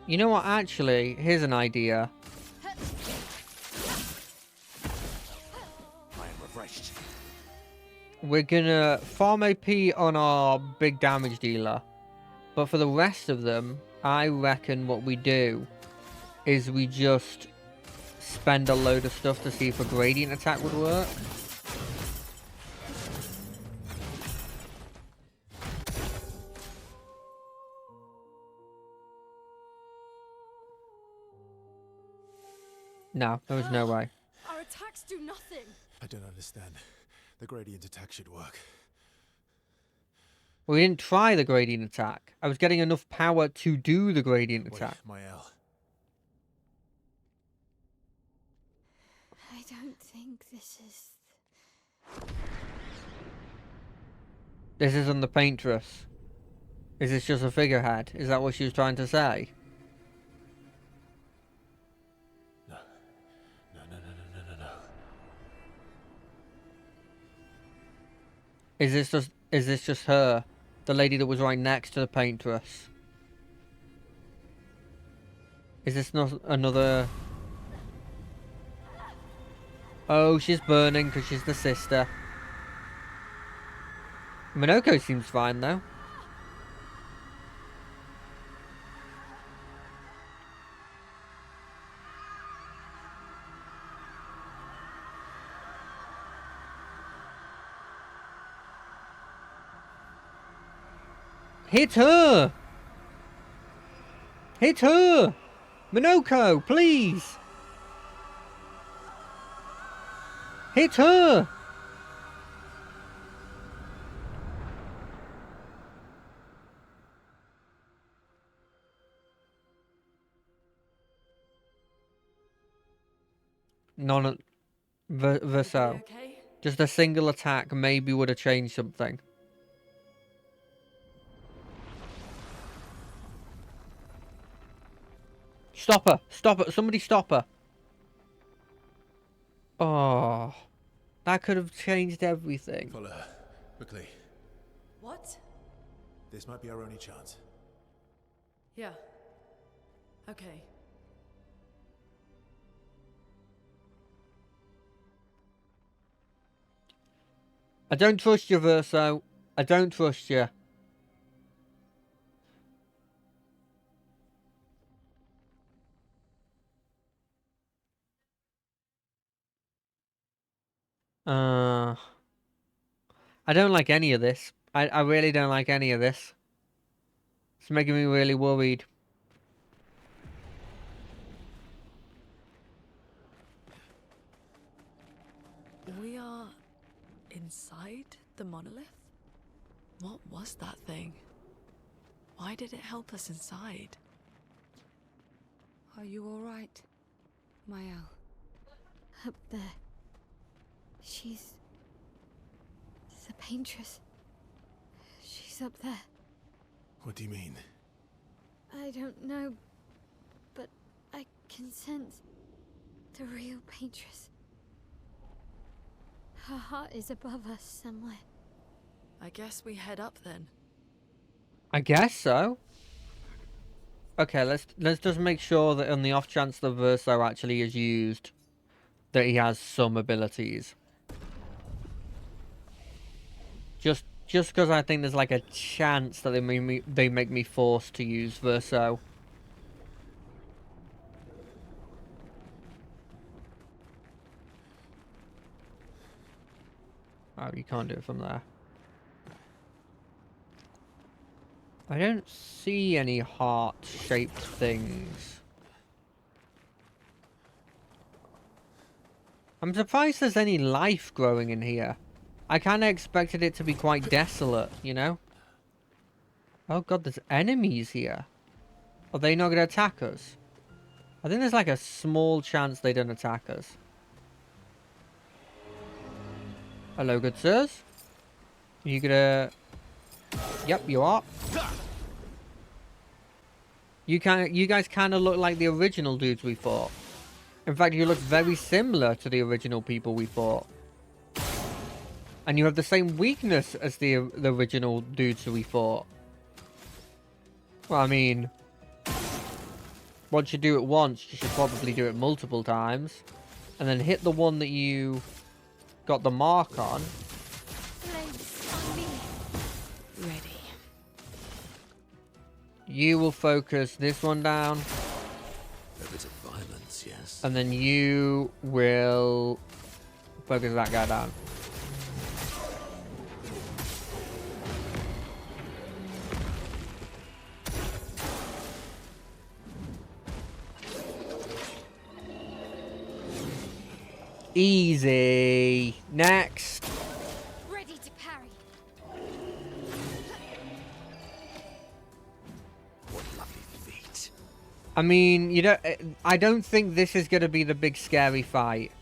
You know what, actually, here's an idea. I am refreshed. We're gonna farm AP on our big damage dealer. But for the rest of them, I reckon what we do is we just spend a load of stuff to see if a gradient attack would work. No, there was no way. Our attacks do nothing. I don't understand. The gradient attack should work. We didn't try the gradient attack. I was getting enough power to do the gradient attack. Wait, Mael. I don't think this is... This isn't the paintress. Is this just a figurehead? Is that what she was trying to say? No. No. Is this just her? The lady that was right next to the paintress? Is this not another... Oh, she's burning because she's the sister. Minoko seems fine though. Hit her! Hit her! Minoko, please! Hit her! None Verso. Okay? Just a single attack maybe would have changed something. Stop her! Stop her! Somebody stop her! Oh, that could have changed everything. Follow her. Quickly. What? This might be our only chance. Yeah. Okay. I don't trust you, Verso. I don't trust you. I don't like any of this. I really don't like any of this. It's making me really worried. We are inside the monolith? What was that thing? Why did it help us inside? Are you all right, Mael? Up there. She's... the paintress. She's up there. What do you mean? I don't know, but I can sense the real paintress. Her heart is above us somewhere. I guess we head up then. I guess so. Okay, let's just make sure that on the off chance the Verso actually is used, that he has some abilities. Just because I think there's like a chance that they make me forced to use Verso. Oh, you can't do it from there. I don't see any heart-shaped things. I'm surprised there's any life growing in here. I kind of expected it to be quite desolate, you know? Oh god, there's enemies here. Are they not going to attack us? I think there's like a small chance they don't attack us. Hello, good sirs. You gonna... Yep, you are. You guys kind of look like the original dudes we fought. In fact, you look very similar to the original people we fought. And you have the same weakness as the original dudes who we fought. Well, I mean... once you do it once, you should probably do it multiple times. And then hit the one that you got the mark on. Flames on me. Ready. You will focus this one down. A bit of violence, yes. And then you will focus that guy down. Easy. Next. Ready to parry. What lovely feet. I mean, you don't. I don't think this is going to be the big scary fight.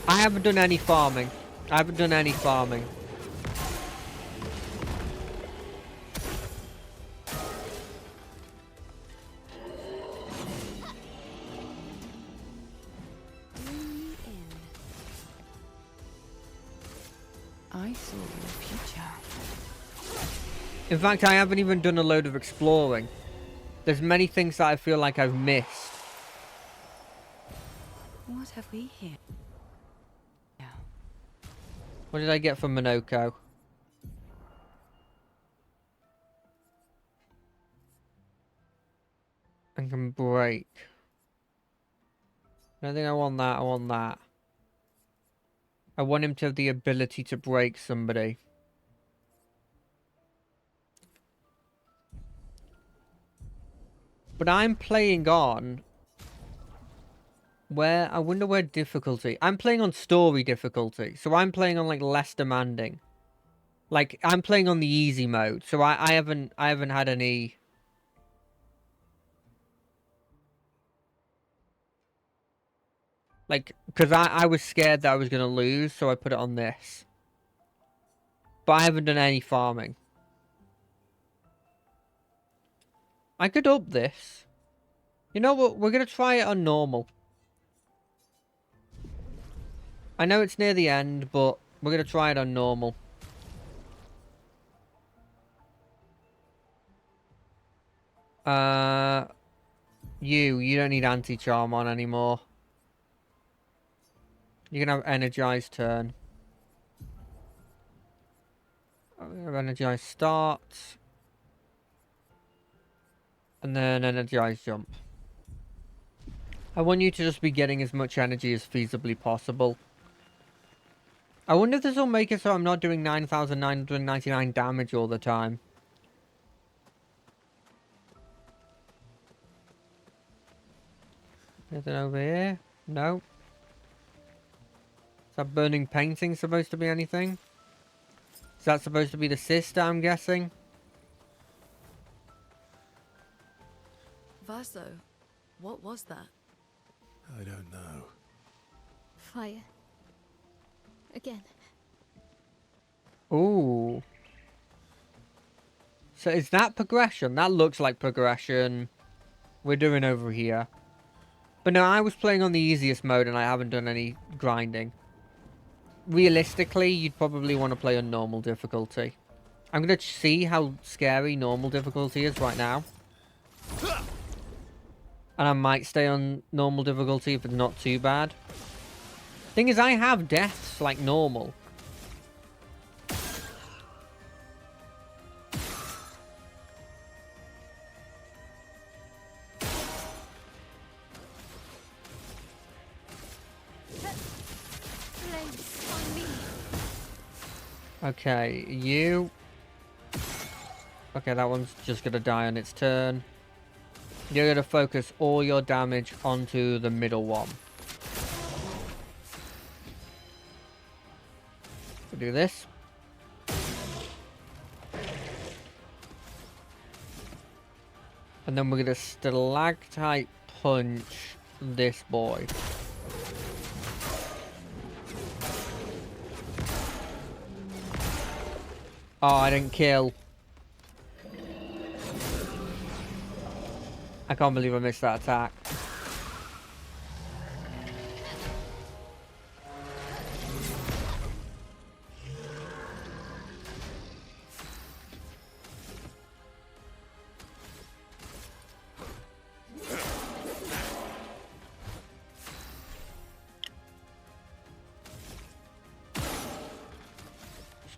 I haven't done any farming. I haven't done any farming. I saw your future. In fact, I haven't even done a load of exploring. There's many things that I feel like I've missed. What have we here? What did I get from Minoko? I can break. I don't think I want that. I want that. I want him to have the ability to break somebody. But I'm playing on... Where? I wonder where difficulty... I'm playing on story difficulty. So I'm playing on, like, less demanding. Like, I'm playing on the easy mode. So I haven't had any... Like, because I was scared that I was going to lose, so I put it on this. But I haven't done any farming. I could up this. You know what? We're going to try it on normal. I know it's near the end, but we're going to try it on normal. You don't need anti-charm on anymore. You can have energized turn. Energized start. And then energized jump. I want you to just be getting as much energy as feasibly possible. I wonder if this will make it so I'm not doing 9,999 damage all the time. Anything over here? No. Is that burning painting supposed to be anything? Is that supposed to be the sister, I'm guessing? Vaso, what was that? I don't know. Fire. Again. Ooh. So is that progression? That looks like progression. We're doing over here. But no, I was playing on the easiest mode and I haven't done any grinding. Realistically, you'd probably want to play on normal difficulty. I'm going to see how scary normal difficulty is right now. And I might stay on normal difficulty if it's not too bad. Thing is, I have deaths like normal. Flames on me. Okay, you... Okay, that one's just going to die on its turn. You're going to focus all your damage onto the middle one. We'll do this. And then we're going to stalactite punch this boy. Oh, I didn't kill. I can't believe I missed that attack.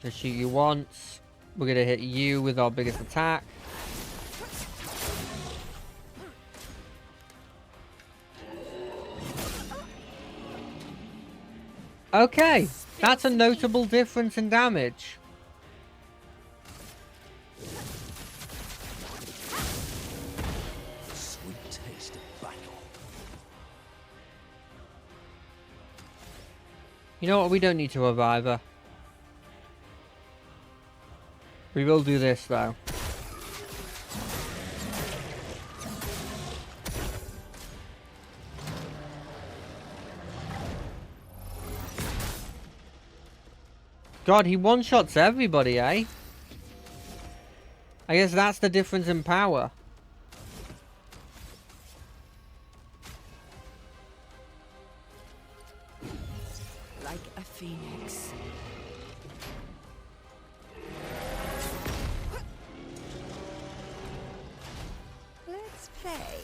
Just shoot you once. We're gonna hit you with our biggest attack. Okay, that's a notable difference in damage. Sweet taste of battle. You know what? We don't need to revive her. We will do this though. God, he one-shots everybody, eh? I guess that's the difference in power. Like a phoenix. Let's play.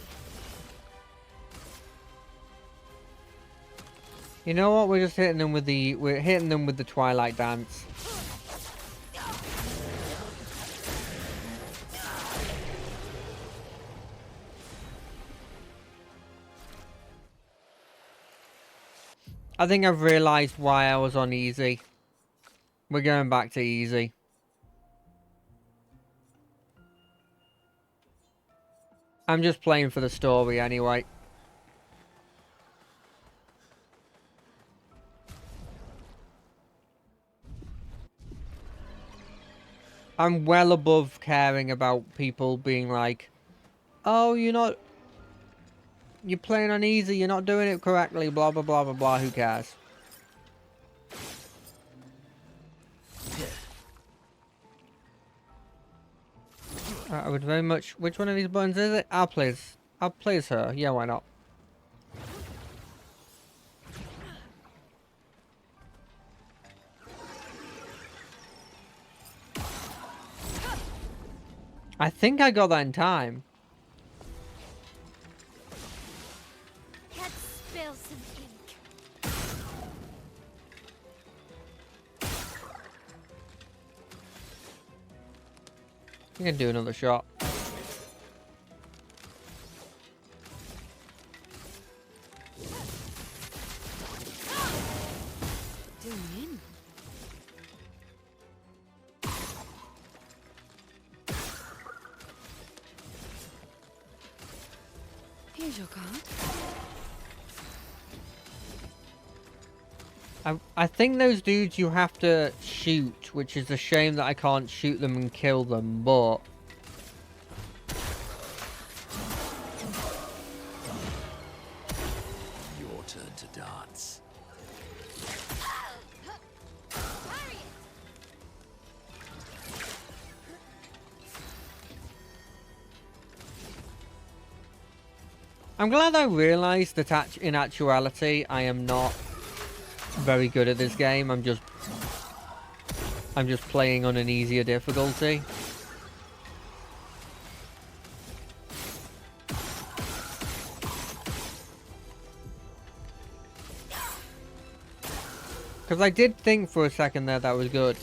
You know what? We're just hitting them with the Twilight Dance. I think I've realized why I was on easy. We're going back to easy. I'm just playing for the story anyway. I'm well above caring about people being like, oh, you're playing on easy, you're not doing it correctly, blah, blah, blah, blah, blah, who cares? I would very much... Which one of these buttons is it? I'll play as her. Yeah, why not? I think I got that in time. Let's spill some ink. You can do another shot. Doing? Here's your card. I think those dudes you have to shoot, which is a shame that I can't shoot them and kill them, but... Your turn to dance. I'm glad I realised that in actuality I am not very good at this game. I'm just playing on an easier difficulty. Because I did think for a second there that was good.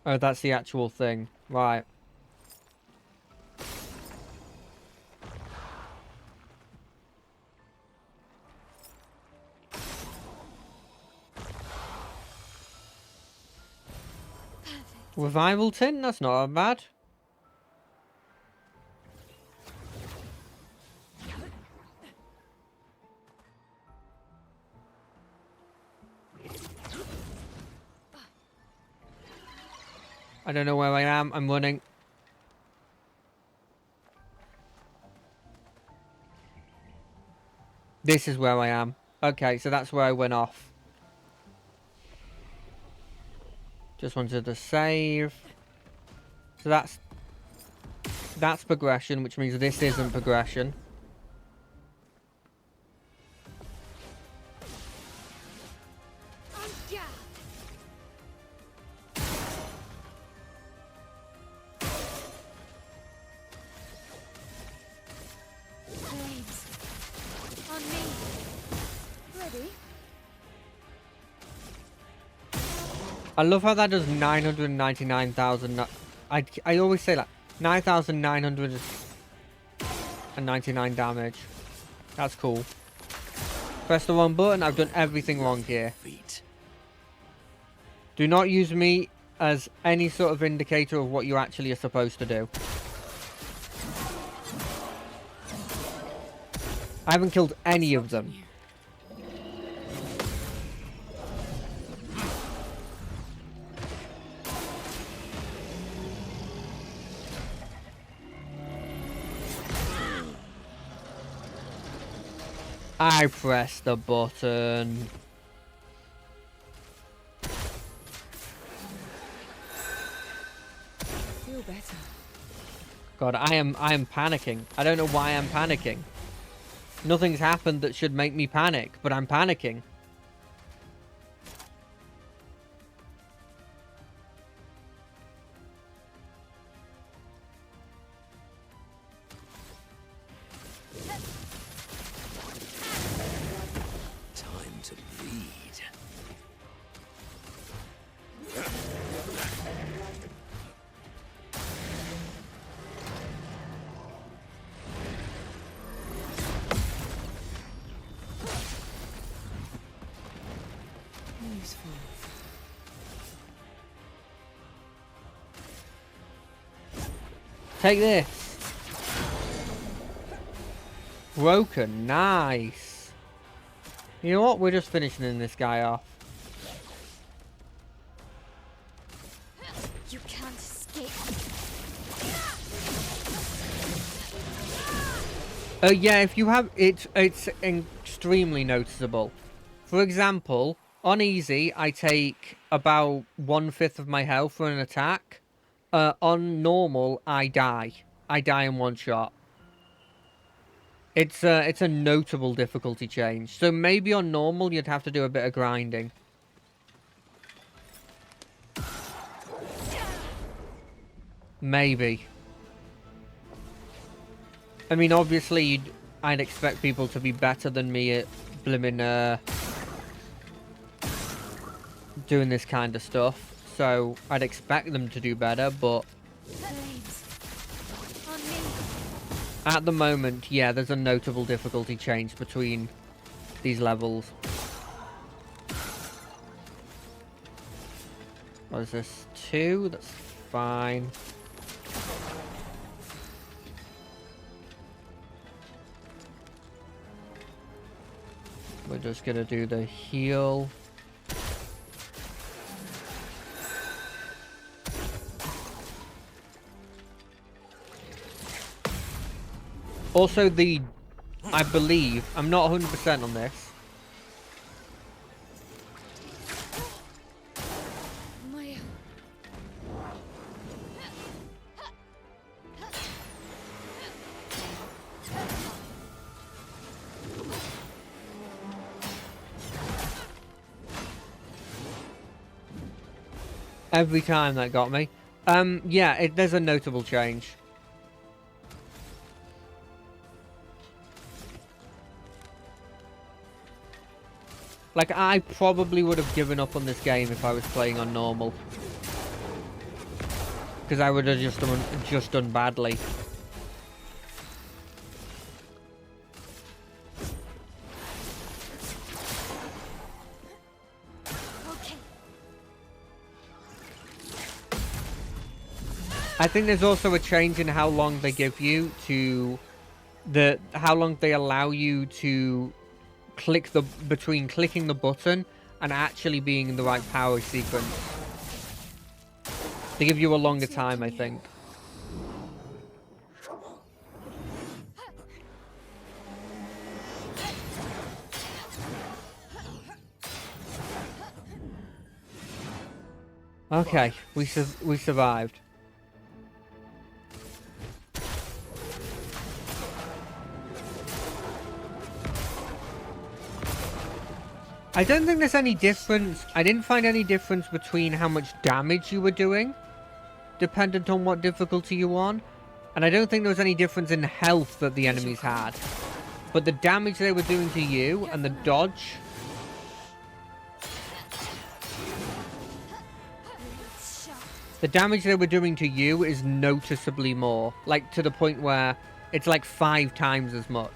Oh, that's the actual thing. Right. Revival tin? That's not bad. I don't know where I am. I'm running. This is where I am. Okay, so that's where I went off. Just wanted to save. So that's progression, which means this isn't progression. I love how that does 999,000. I always say that 9,999 damage. That's cool. Press the wrong button. I've done everything wrong here. Feet. Do not use me as any sort of indicator of what you actually are supposed to do. I haven't killed any of them. I pressed the button. Feel better. God, I am panicking. I don't know why I'm panicking. Nothing's happened that should make me panic, but I'm panicking. Time to bleed. Useful. Take this. Broken. Nice. You know what? We're just finishing this guy off. You can't escape. Yeah, if you have it's extremely noticeable. For example, on easy, I take about 1/5 of my health for an attack. On normal, I die. I die in one shot. It's a notable difficulty change. So maybe on normal, you'd have to do a bit of grinding. Maybe. I mean, obviously, I'd expect people to be better than me at blimmin' doing this kind of stuff. So I'd expect them to do better, but Flames. On me. at the moment, yeah, there's a notable difficulty change between these levels. What is this? 2? That's fine. We're just gonna do the heal. Also, I believe, I'm not 100% on this. My... Every time that got me. Yeah, there's a notable change. Like, I probably would have given up on this game if I was playing on normal. Because I would have just done badly. Okay. I think there's also a change in how long they give you to... how long they allow you to... between clicking the button and actually being in the right power sequence. They give you a longer time, I think. Okay, we survived. I don't think there's any difference. I didn't find any difference between how much damage you were doing, dependent on what difficulty you're on. And I don't think there was any difference in health that the enemies had. But the damage they were doing to you and the dodge The damage they were doing to you is noticeably more. Like, to the point where it's like 5 times as much.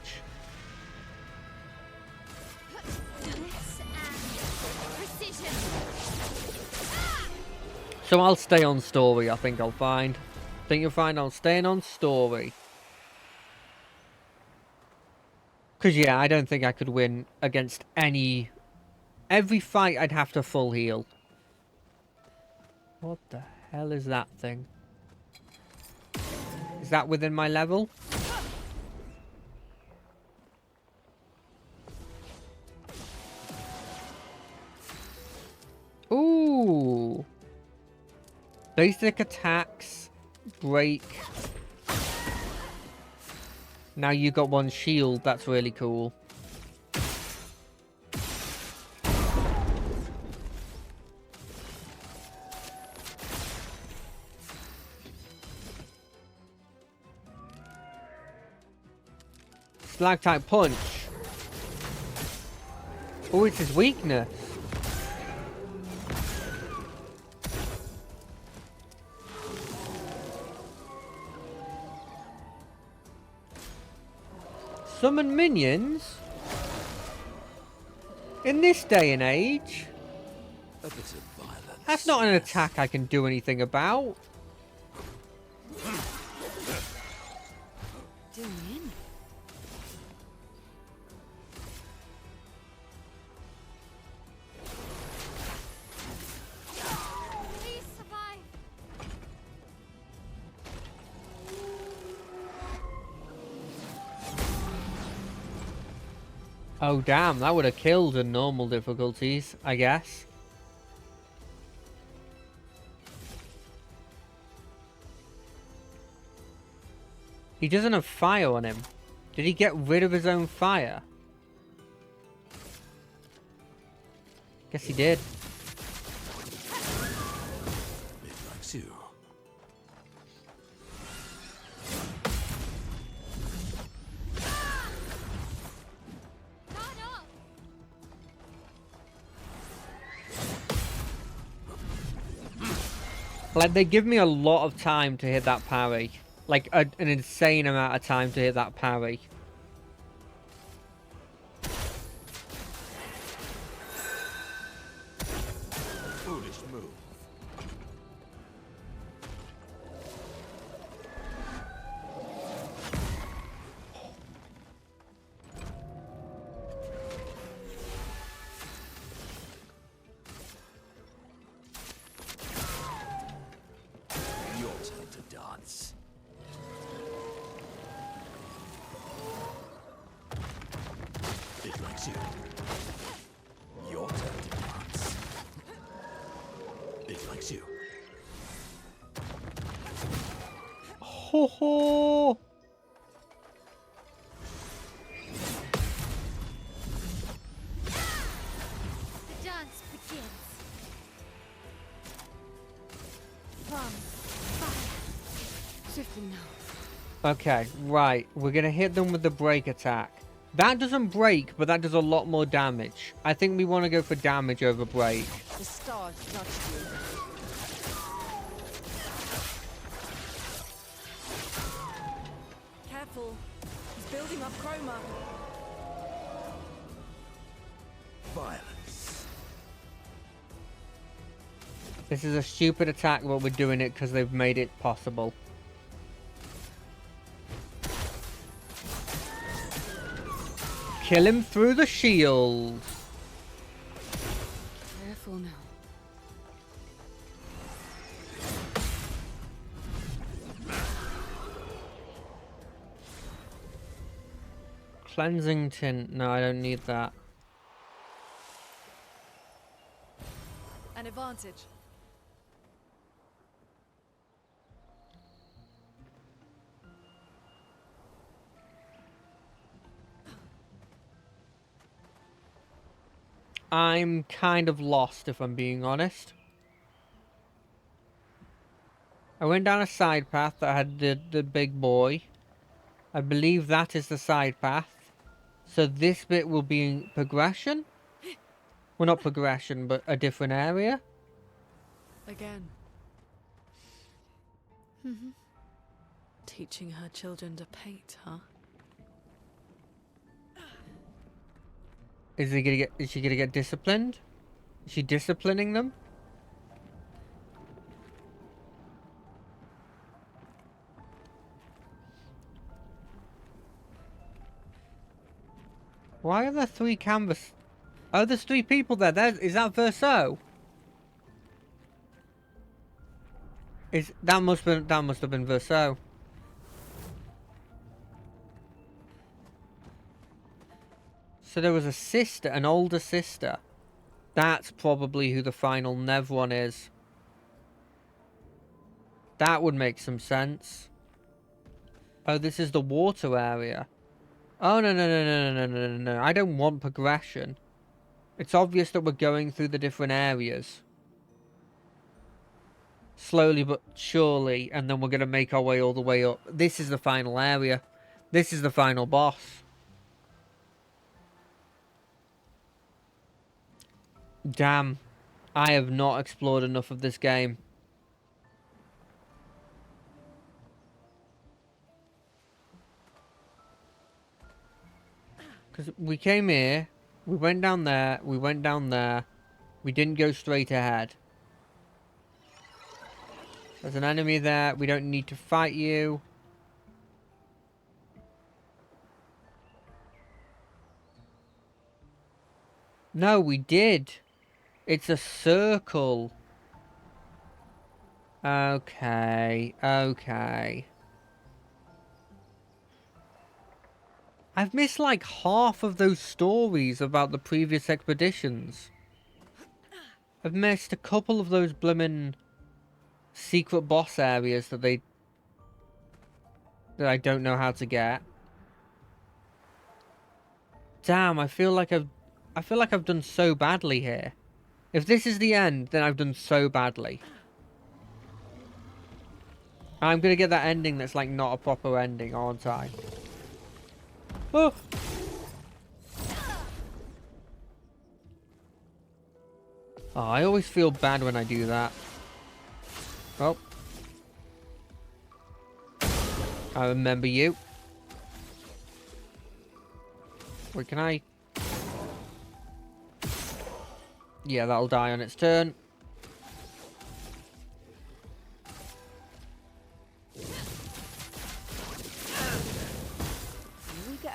Precision. So I'll stay on story, I think I'll find. I think you'll find I'm staying on story. Because, yeah, I don't think I could win against any... Every fight I'd have to full heal. What the hell is that thing? Is that within my level? Ooh. Basic attacks. Break. Now you got 1 shield. That's really cool. Slag-type punch. Oh, it's his weakness. Summon minions? In this day and age? A bit of violence. That's not an attack I can do anything about. Doing in. Please survive. Oh damn, that would have killed in normal difficulties, I guess. He doesn't have fire on him. Did he get rid of his own fire? Guess he did. It likes you. Not up. Like, they give me a lot of time to hit that parry. Like, an insane amount of time to hit that parry. Foolish move. Your turn to dance. It likes you. Your turn to dance. It likes you. Ho ho! The dance begins. From fire. Shifting now. Okay, right. We're gonna hit them with the break attack. That doesn't break, but that does a lot more damage. I think we want to go for damage over break. The stars touched you. Careful. He's building up chroma. Violence. This is a stupid attack, but we're doing it because they've made it possible. Kill him through the shield. Careful now. Cleansing tint. No, I don't need that. An advantage. I'm kind of lost, if I'm being honest. I went down a side path that had the big boy. I believe that is the side path. So this bit will be in progression? Well, not progression, but a different area. Again. Teaching her children to paint, huh? Is she gonna get disciplined? Is she disciplining them? Why are there 3 canvas? Oh, there's 3 people there. Is that Verso? That must have been Verso. So there was a sister, an older sister. That's probably who the final Nev one is. That would make some sense. Oh, this is the water area. Oh, no. I don't want progression. It's obvious that we're going through the different areas. Slowly but surely, and then we're going to make our way all the way up. This is the final area. This is the final boss. Damn. I have not explored enough of this game. Because we came here, we went down there, we went down there. We didn't go straight ahead. There's an enemy there. We don't need to fight you. No, we did. It's a circle. Okay. I've missed like half of those stories about the previous expeditions. I've missed a couple of those blimmin' secret boss areas that I don't know how to get. Damn, I feel like I've done so badly here. If this is the end, then I've done so badly. I'm gonna get that ending that's like not a proper ending, aren't I? Oh! Oh, I always feel bad when I do that. Oh. I remember you. Wait, can I? Yeah, that'll die on its turn. Here we go.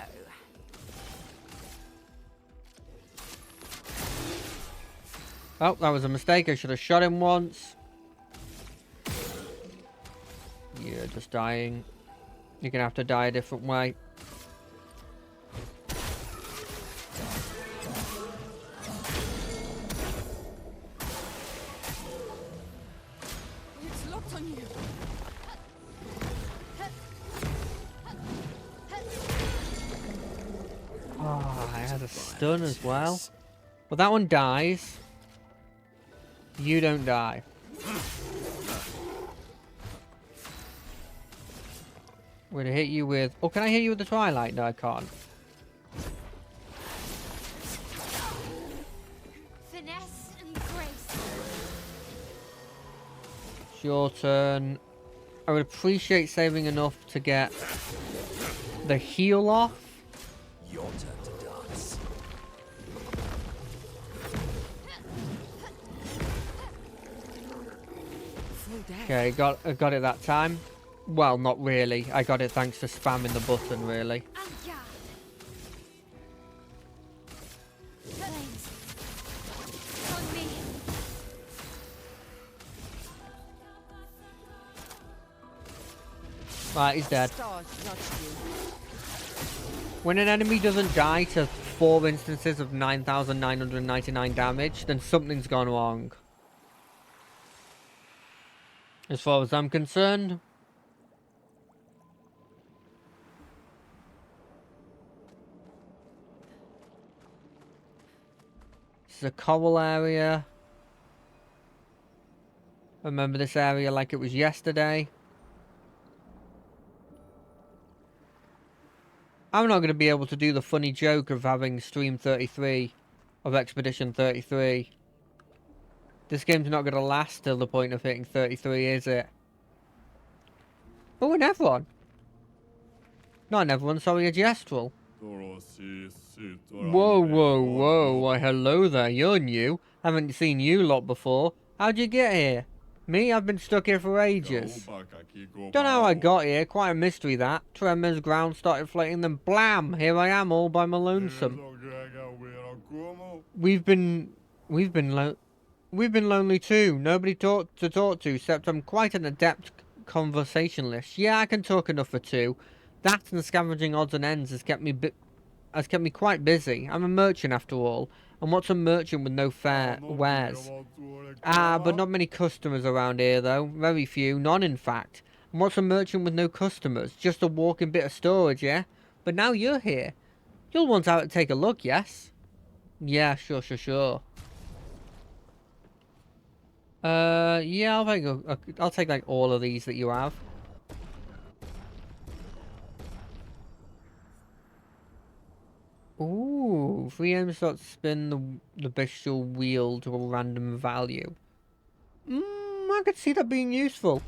Oh, that was a mistake. I should have shot him once. You're just dying. You're gonna have to die a different way. It's locked on you. Oh, I had a stun as well. Well, that one dies. You don't die. We're gonna hit you with... Oh, can I hit you with the Twilight? No, I can't. Finesse and grace. It's your turn. I would appreciate saving enough to get the heal off. Your turn to dance. Full death. Okay, I got it that time. Well, not really. I got it thanks to spamming the button, really. And guard. Flames. On me. Right, he's dead. Stars judged you. When an enemy doesn't die to 4 instances of 9,999 damage, then something's gone wrong. As far as I'm concerned. This is a coral area. Remember this area like it was yesterday. I'm not going to be able to do the funny joke of having stream 33 of Expedition 33. This game's not going to last till the point of hitting 33, is it? Oh, an Everon. Not an Everon, sorry, a Gestural. Whoa, whoa, whoa. Why, hello there. You're new. Haven't seen you lot before. How'd you get here? Me? I've been stuck here for ages. Don't know how I got here. Quite a mystery, that. Tremors, ground started floating, then blam! Here I am, all by my lonesome. We've been lonely too. Nobody to talk to, except I'm quite an adept conversationalist. Yeah, I can talk enough for two. That and scavenging odds and ends has kept me quite busy. I'm a merchant after all. And what's a merchant with no wares? Ah, but not many customers around here though. Very few, none in fact. And what's a merchant with no customers? Just a walking bit of storage, yeah? But now you're here. You'll want out to take a look, yes? Yeah, sure. Yeah, I'll take like all of these that you have. Ooh, 3 M slots spin the bestial wheel to a random value. I could see that being useful.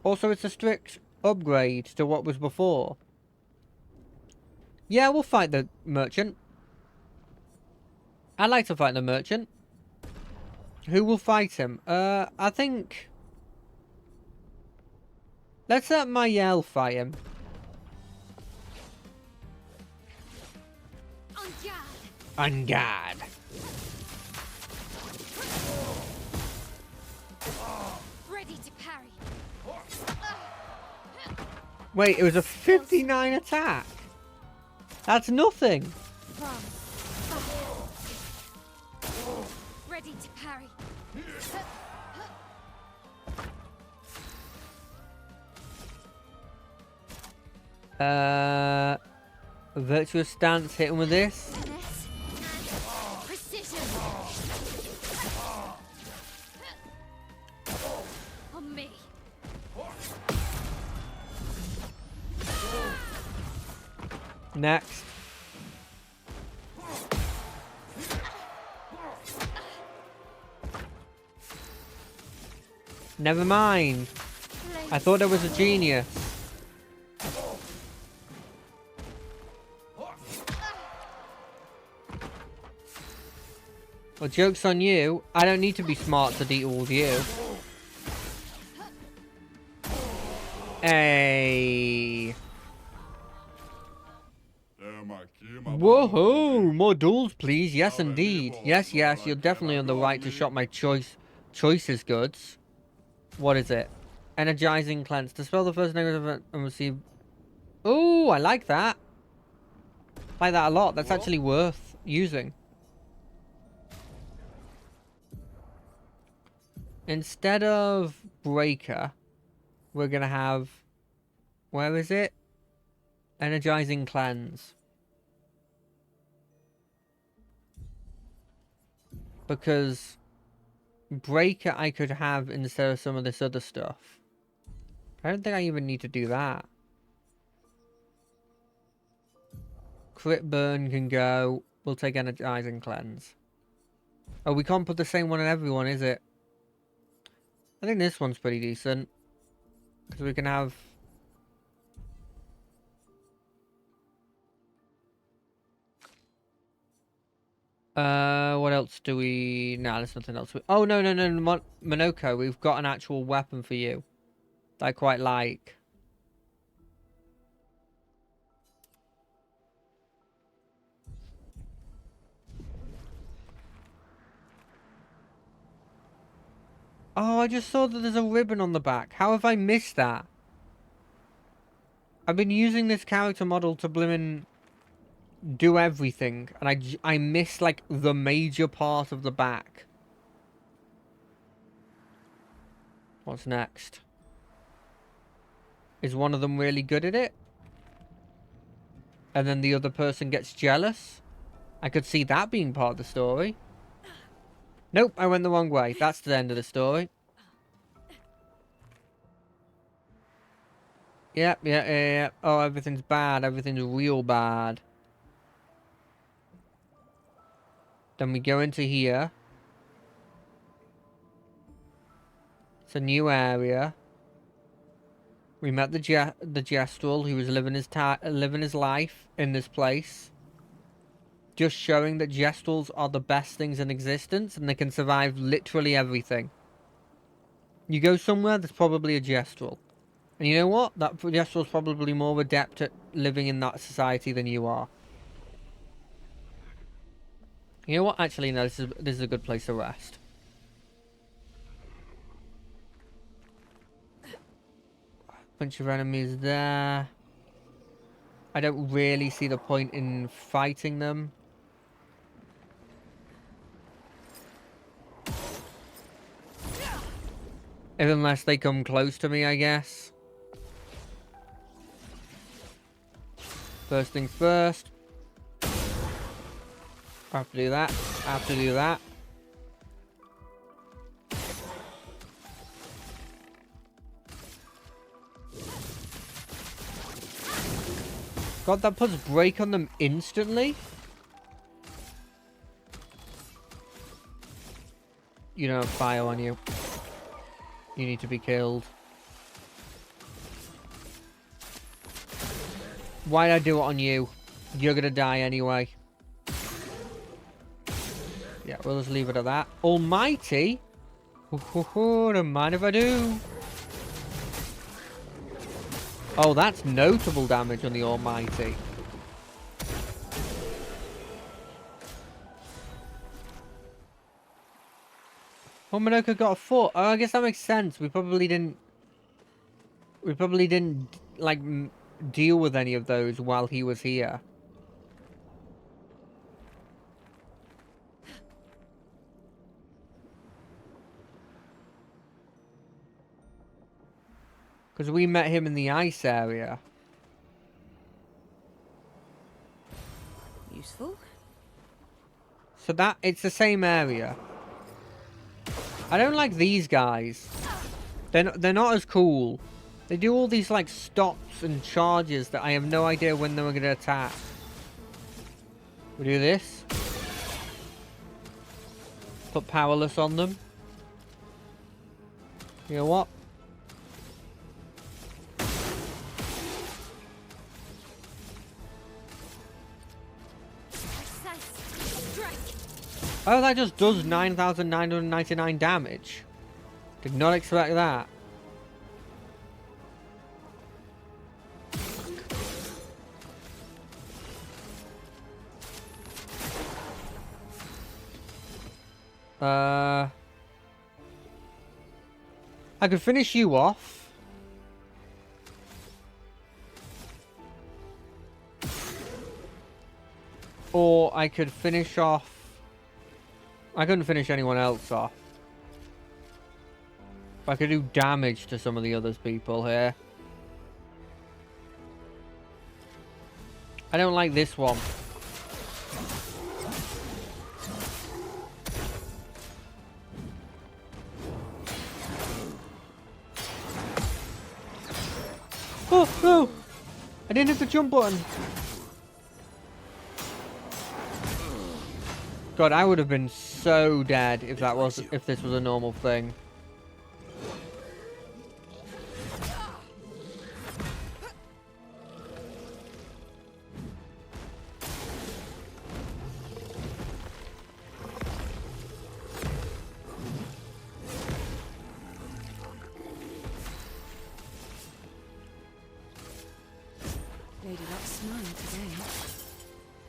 Also, it's a strict upgrade to what was before. Yeah, we'll fight the merchant. I'd like to fight the merchant. Who will fight him? I think... Let's let Mayel fight him. On guard. Ready to parry. Wait, it was a 59 attack. That's nothing. Ready to parry. Virtuous stance, hit him with this. Precision. On me. Next. Never mind. I thought I was a genius. Well, joke's on you. I don't need to be smart to deal with you. Hey. Whoa! More duels, please. Yes, indeed. Yes, you're definitely on the right to shop my choices goods. What is it? Energizing cleanse. Dispel the first negative event and receive... Ooh, I like that. I like that a lot. That's actually worth using. Instead of Breaker, we're going to have... Where is it? Energizing cleanse. Because Breaker I could have instead of some of this other stuff. I don't think I even need to do that. Crit burn can go. We'll take energizing cleanse. Oh, we can't put the same one on everyone, is it? I think this one's pretty decent. Because we can have... what else do we... No, there's nothing else. Oh, no. Monoko, we've got an actual weapon for you. That I quite like. Oh, I just saw that there's a ribbon on the back. How have I missed that? I've been using this character model to blimmin' do everything. And I missed, like, the major part of the back. What's next? Is one of them really good at it? And then the other person gets jealous? I could see that being part of the story. Nope, I went the wrong way. That's the end of the story. Yep. Oh, everything's bad. Everything's real bad. Then we go into here. It's a new area. We met the Gestrel who was living his life in this place. Just showing that Gestrels are the best things in existence and they can survive literally everything. You go somewhere, there's probably a Gestrel. And you know what? That Gestrel's probably more adept at living in that society than you are. You know what? Actually, no, this is a good place to rest. Bunch of enemies there. I don't really see the point in fighting them. Unless they come close to me, I guess. First things first. I have to do that. I have to do that. God, that puts break on them instantly. You don't have fire on you. You need to be killed. Why'd I do it on you? You're gonna die anyway. Yeah, we'll just leave it at that. Almighty? Don't mind if I do. Oh, that's notable damage on the Almighty. Oh, Minoka got a foot. Oh, I guess that makes sense. We probably didn't like deal with any of those while he was here. Because we met him in the ice area. Useful. So that, it's the same area. I don't like these guys. They're not as cool. They do all these like stops and charges that I have no idea when they were going to attack. We do this. Put powerless on them. You know what? Oh, that just does 9,999 damage. Did not expect that. I could finish you off. Or I could finish off... I couldn't finish anyone else off. But I could do damage to some of the other people here. I don't like this one. Oh, no! I didn't hit the jump button. God, I would have been so dead if this was a normal thing. Lady Luck's smiling today.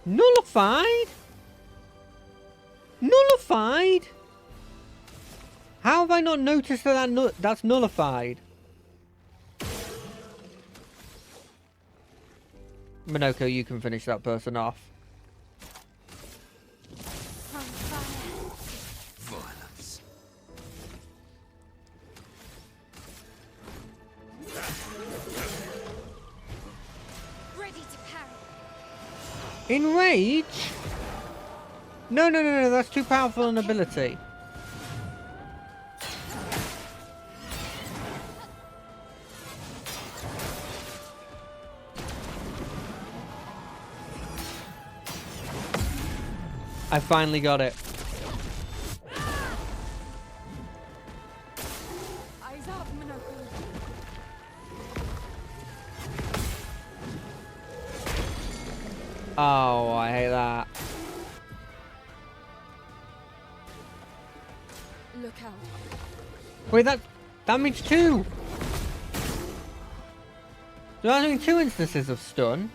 Nullified? Nullified? How have I not noticed that that's nullified? Minoko, you can finish that person off. Violence. Ready to parry. Enrage? No, that's too powerful an ability. I finally got it. Eyes up, Minoko. Oh, I hate that. Look out. Wait, that means 2. So I'm doing 2 instances of stun.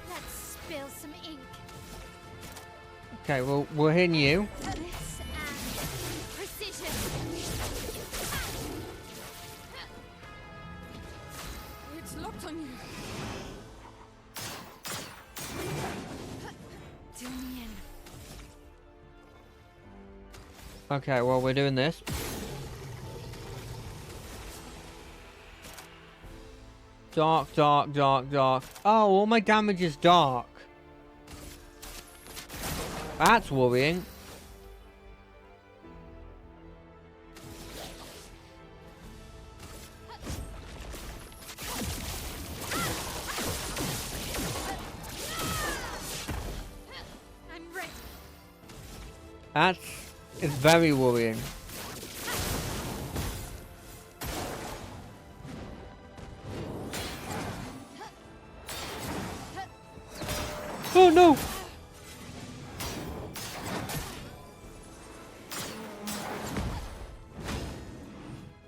Let's spill some ink. Okay, well, we're hitting you. This and precision. It's locked on you. Do me in. Okay, well, we're doing this. Dark, dark, dark, dark. Oh, all my damage is dark. That's worrying. I'm ready. It's very worrying. Oh no!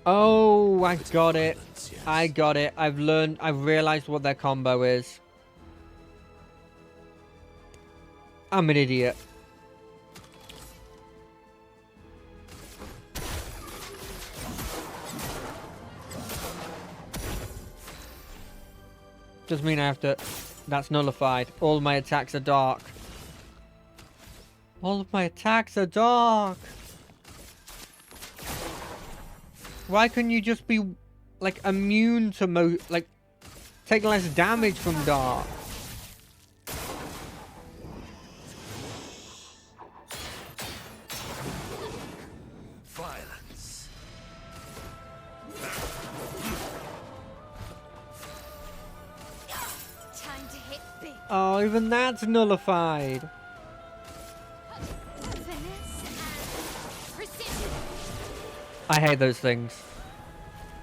Oh, I got it. I got it. I've realized what their combo is. I'm an idiot. Does mean I have to... That's nullified. All of my attacks are dark. All of my attacks are dark. Why couldn't you just be, like, immune to take less damage from dark? Violence. Time to hit big. Oh, even that's nullified. Finesse and precision. I hate those things.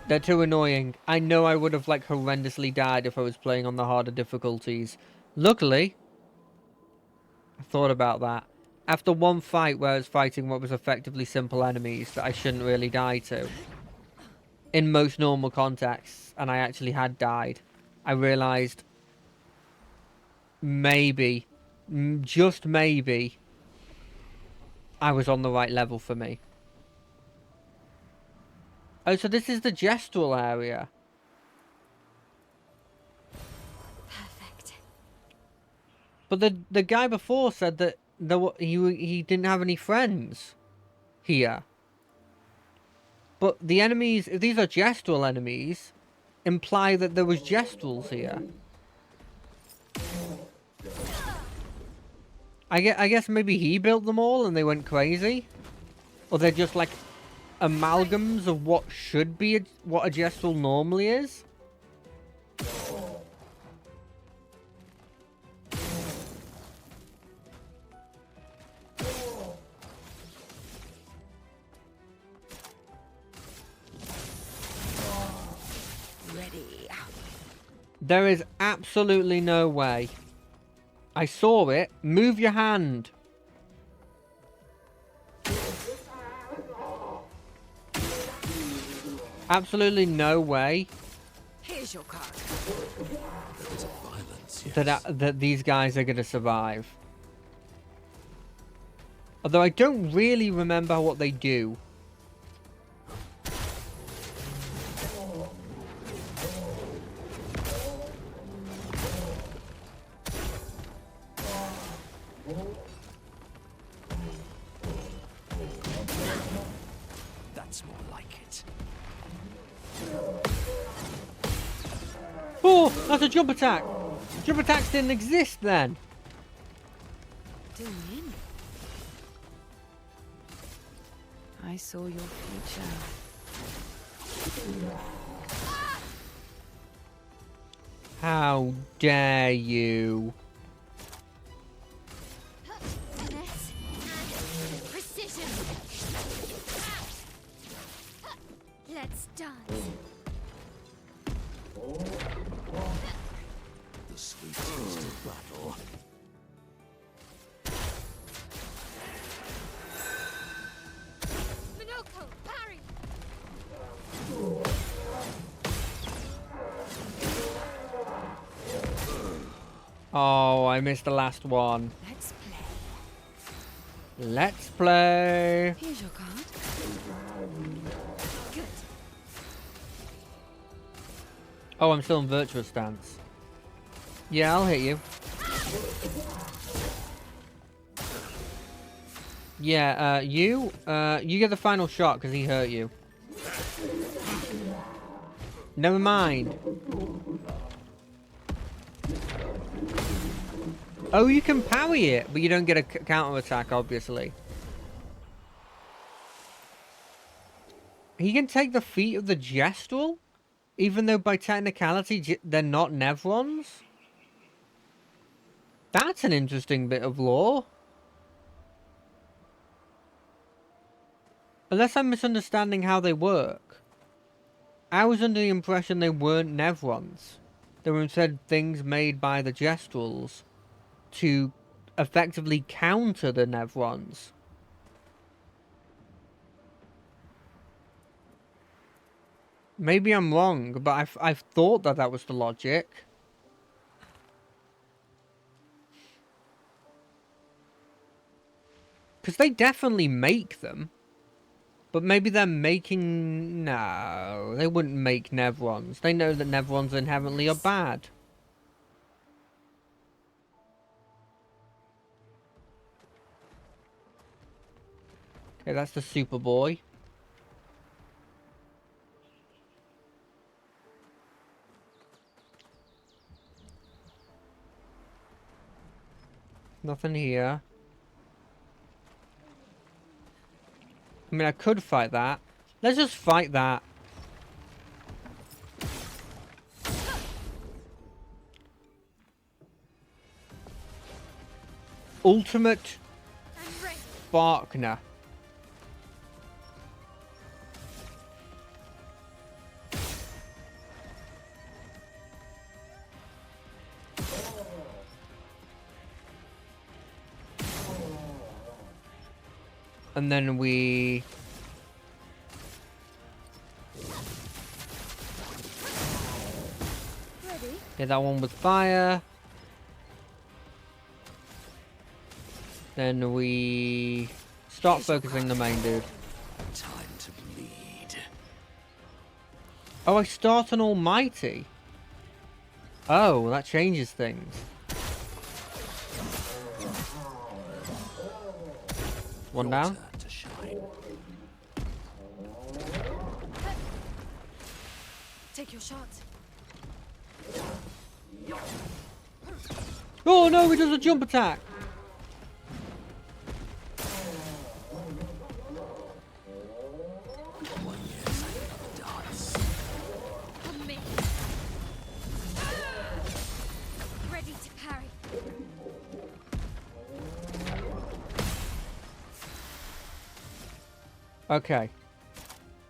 They're too annoying. I know I would have, like, horrendously died if I was playing on the harder difficulties. Luckily, I thought about that. After one fight where I was fighting what was effectively simple enemies that I shouldn't really die to, in most normal contexts, and I actually had died, I realised maybe, just maybe, I was on the right level for me. Oh, so this is the gestural area. Perfect. But the guy before said that he didn't have any friends here. But the enemies, if these are gestural enemies, imply that there was gestuals here. I guess maybe he built them all and they went crazy, or they're just like amalgams of what should be what a gestural normally is. Ready. There is absolutely no way. I saw it. Move your hand. Absolutely no way Here's your card. There is a violence, yes. that these guys are going to survive. Although I don't really remember what they do. That's more like it. Oh, that's a jump attack. Jump attacks didn't exist then. Do me in. I saw your future. How dare you? Finesse and precision. Let's dance. Oh, I missed the last one. Let's play. Let's play. Here's your card. Good. Oh, I'm still in virtuous stance. Yeah, I'll hit you. Yeah, you get the final shot because he hurt you. Never mind. Oh, you can parry it, but you don't get a counter attack, obviously. He can take the feet of the Gestual, even though by technicality they're not Nevrons. That's an interesting bit of lore. Unless I'm misunderstanding how they work. I was under the impression they weren't Nevrons. They were instead things made by the Gestuals to effectively counter the Nevrons. Maybe I'm wrong, but I've thought that that was the logic. Because they definitely make them. But maybe they're making... No, they wouldn't make Nevrons. They know that Nevrons inherently are bad. Okay, that's the Superboy. Nothing here. I mean, I could fight that. Let's just fight that. Ultimate Sparkner. And then we... Ready? Hit that one with fire. Then we... Start focusing the main dude. Time to bleed. Oh, I start an Almighty. Oh, that changes things. One down. Turn to shine. Take your shot. Oh no, he does a jump attack. On me. Ready to parry. Okay.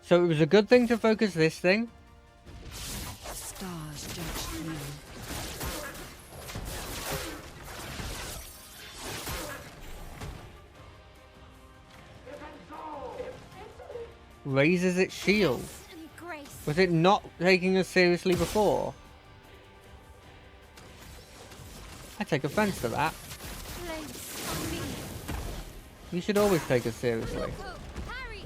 So it was a good thing to focus this thing. Stars judged me. Raises its shield. And grace. Was it not taking us seriously before? I take offense to that. Place on me. You should always take us seriously. Oh, parry.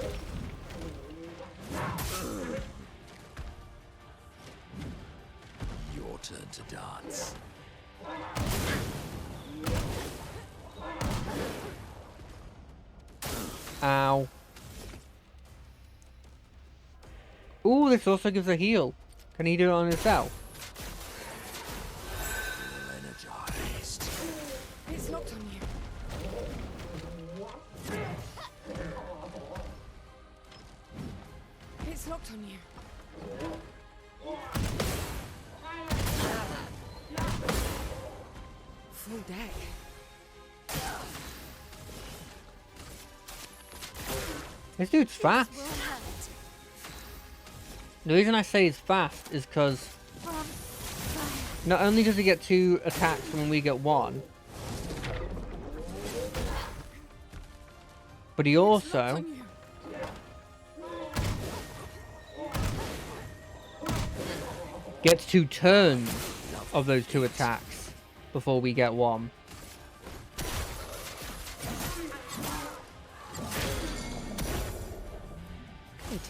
Your turn to dance. Ow. Ooh, this also gives a heal. Can he do it on himself? Energized. It's locked on you. It's locked on you. Full deck. This dude's fast. Will hurt. The reason I say he's fast is because From fire. not only does he get 2 attacks when we get 1, but he also On you. gets 2 turns of those 2 attacks. before we get one. Good.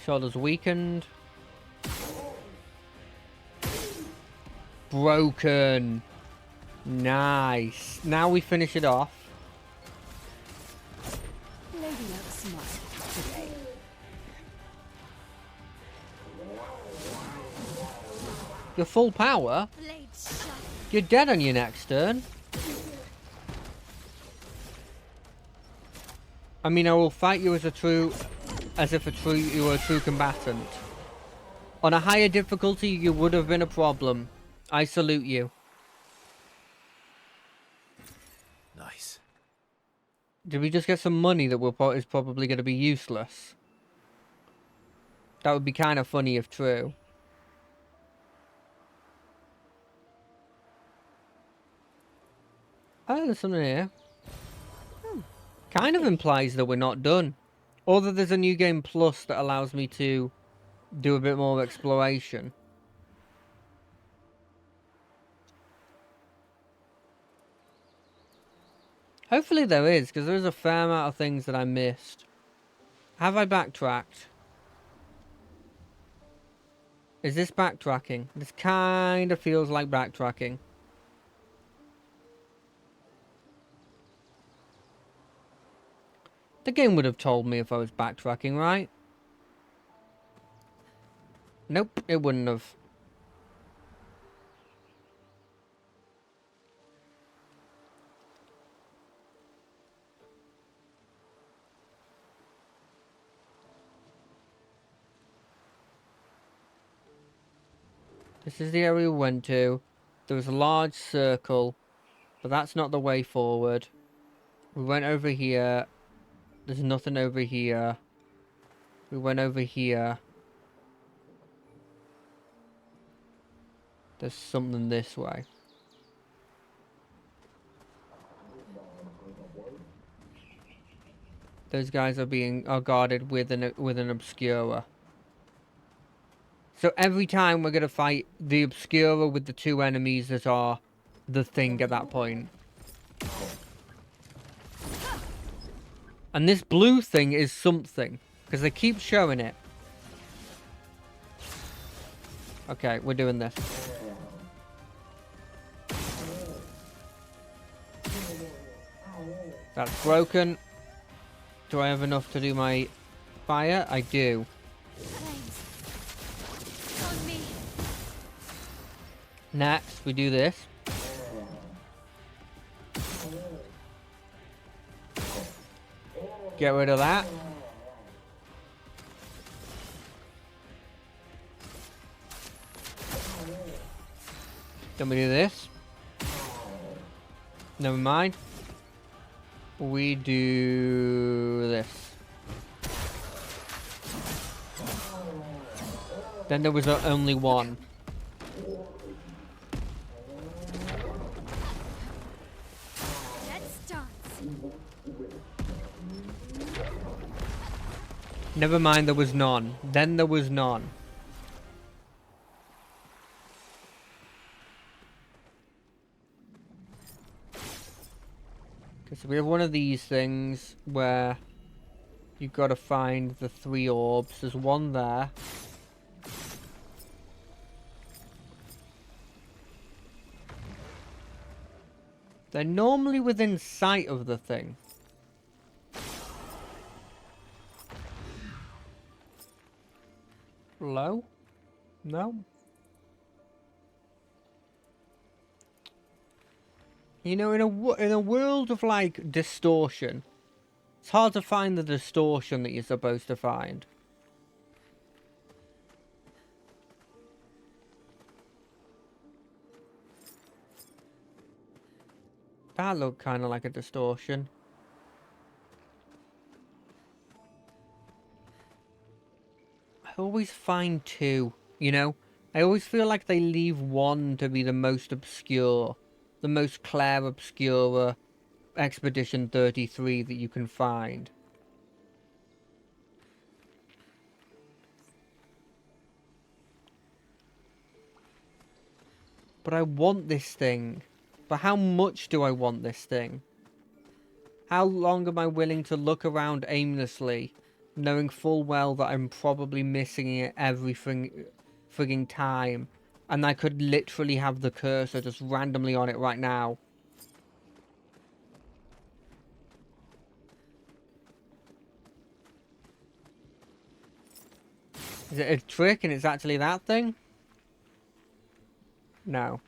Shoulders weakened. Broken. Nice. Now we finish it off. Lady looks smart today. Your full power? Blade sharp. You're dead on your next turn. I mean, I will fight you as if you were a true combatant. On a higher difficulty, you would have been a problem. I salute you. Nice. Did we just get some money that is probably going to be useless? That would be kind of funny if true. Oh, there's something here. Kind of implies that we're not done. Or that there's a new game plus that allows me to do a bit more exploration. Hopefully there is, because there's a fair amount of things that I missed. Have I backtracked? Is this backtracking? This kind of feels like backtracking. The game would have told me if I was backtracking, right? Nope, it wouldn't have. This is the area we went to. There was a large circle, but that's not the way forward. We went over here. There's nothing over here. We went over here. There's something this way. Those guys are guarded with an obscurer. So every time we're gonna fight the obscurer with the two enemies that are the thing at that point. And this blue thing is something, because they keep showing it. Okay, we're doing this. That's broken. Do I have enough to do my fire? I do. Flames. On me. Next, we do this. Get rid of that. Then we do this. Never mind. We do this. Then there was only one. Let's dance. Never mind, there was none. Then there was none. Okay, so we have one of these things where you've got to find the 3 orbs. There's one there. They're normally within sight of the thing. Low? No? You know, in a world of, like, distortion, it's hard to find the distortion that you're supposed to find. That looked kind of like a distortion. I always find 2, you know? I always feel like they leave 1 to be the most obscure. The most clair obscura Expedition 33 that you can find. But I want this thing. But how much do I want this thing? How long am I willing to look around aimlessly, knowing full well that I'm probably missing it every frigging time, and I could literally have the cursor just randomly on it right now? Is it a trick and it's actually that thing? No.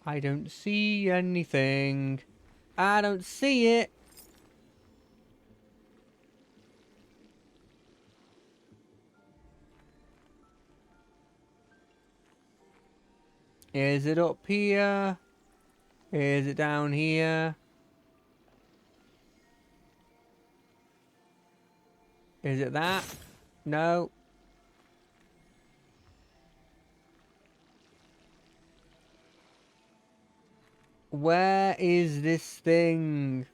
I don't see anything. I don't see it. Is it up here? Is it down here? Is it that? No. Where is this thing?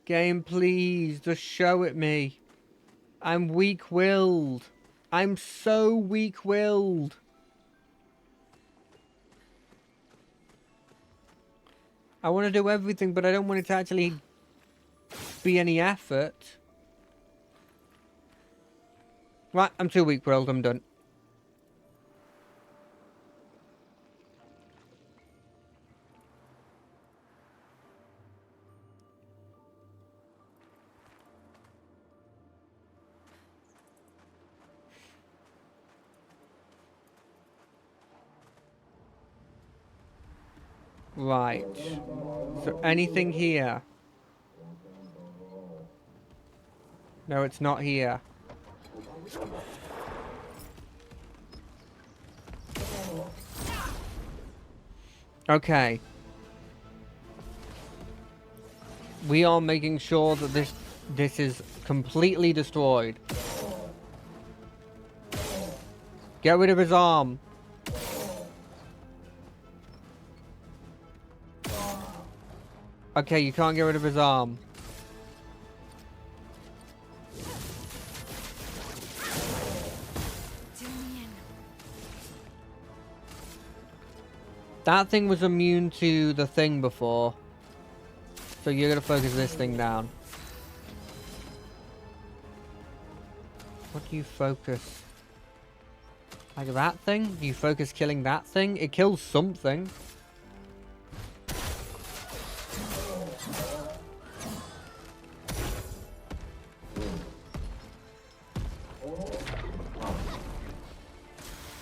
Game, please, just show it me. I'm weak-willed. I'm so weak-willed. I want to do everything, but I don't want it to actually be any effort. Right, I'm too weak-willed, I'm done. Right. So anything here? No, it's not here. Okay. We are making sure that this is completely destroyed. Get rid of his arm. Okay, you can't get rid of his arm. That thing was immune to the thing before. So you're gonna focus this thing down. What do you focus? Like that thing? Do you focus killing that thing? It kills something.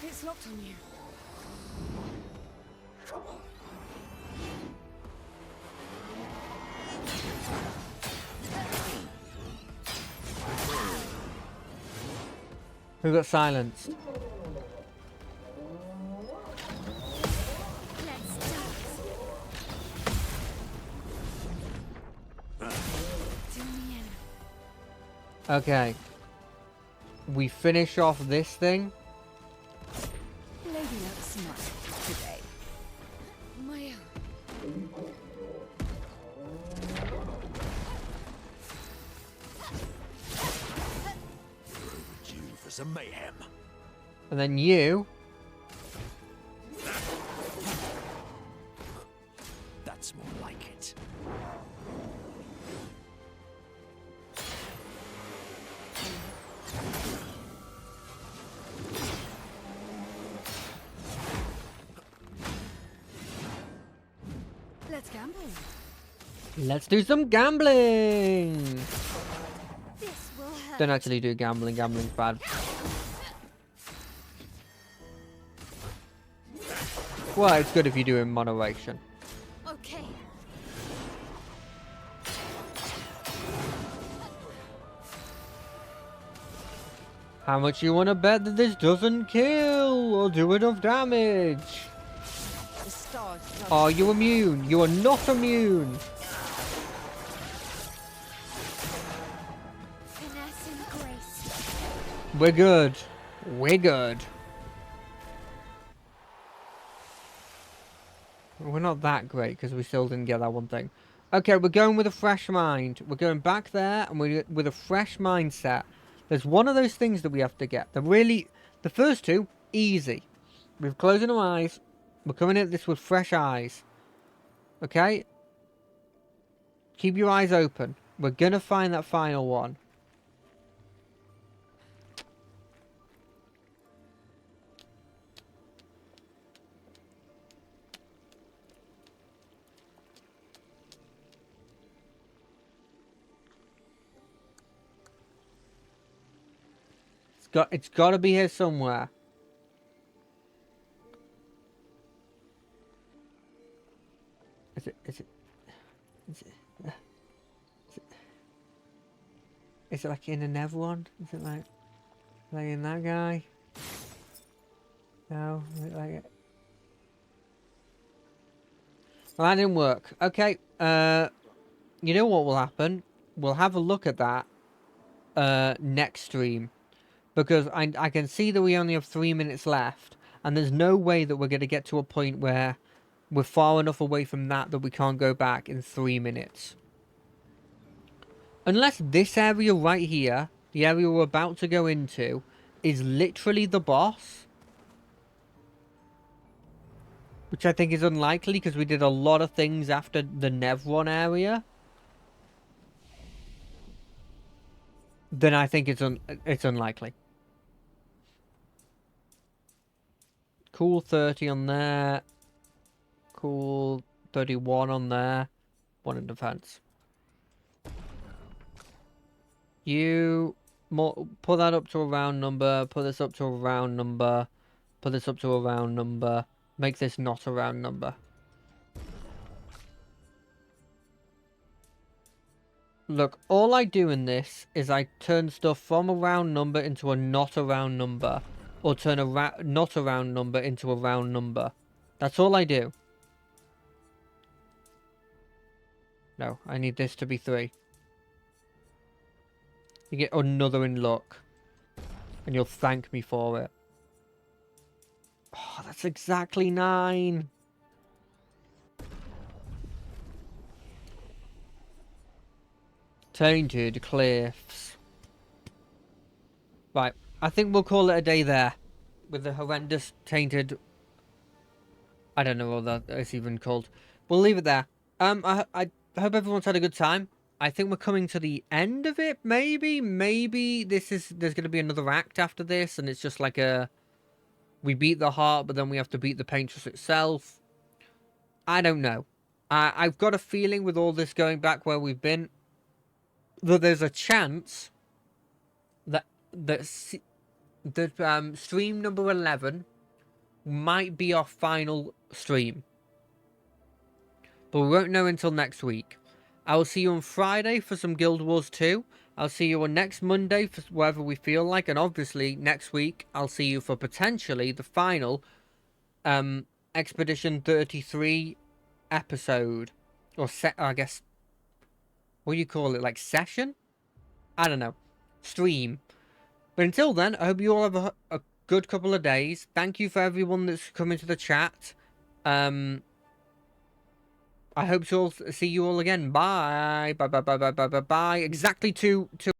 It's locked on you. Who got silenced? Okay. We finish off this thing. Lady not smart today. Maya. Overdue for some mayhem. And then you. That's more like it. Let's gamble. Let's do some gambling. This will hurt. Don't actually do gambling. Gambling's bad. Well, it's good if you do in moderation. Okay. How much you want to bet that this doesn't kill or do enough damage? The stars. Are you immune? You are not immune. Finesse and grace. We're good. We're good. We're not that great because we still didn't get that one thing. Okay, we're going with a fresh mind. We're going back there, and we're with a fresh mindset. There's one of those things that we have to get. The first two, easy. We're closing our eyes. We're coming at this with fresh eyes. Okay? Keep your eyes open. We're gonna find that final one. It's got to be here somewhere. Is it is it is it like in another one? Is it like in that guy? No, is it like it? Well, that didn't work. Okay, you know what will happen? We'll have a look at that next stream. Because I can see that we only have 3 minutes left. And there's no way that we're going to get to a point where we're far enough away from that we can't go back in 3 minutes. Unless this area right here, the area we're about to go into, is literally the boss. Which I think is unlikely because we did a lot of things after the Nevron area. Then I think it's unlikely. Cool 30 on there. Cool 31 on there. 1 in defense. You put that up to a round number. Put this up to a round number. Put this up to a round number. Make this not a round number. Look, all I do in this is I turn stuff from a round number into a not a round number. Or turn a not a round number into a round number. That's all I do. No, I need this to be 3. You get another in luck. And you'll thank me for it. Oh, that's exactly 9. Tainted cliffs. Right, I think we'll call it a day there. With the horrendous tainted... I don't know what that is even called. We'll leave it there. I hope everyone's had a good time. I think we're coming to the end of it, maybe? Maybe there's going to be another act after this, and it's just like a... We beat the heart, but then we have to beat the paintress itself. I don't know. I've got a feeling with all this going back where we've been, that there's a chance that stream number 11 might be our final stream. But we won't know until next week. I will see you on Friday for some Guild Wars 2. I'll see you on next Monday for whatever we feel like. And obviously, next week, I'll see you for potentially the final Expedition 33 episode. Or set, I guess. What do you call it? Like session? I don't know. Stream. But until then, I hope you all have a good couple of days. Thank you for everyone that's come into the chat. I hope to see you all again. Bye. Bye. Exactly 2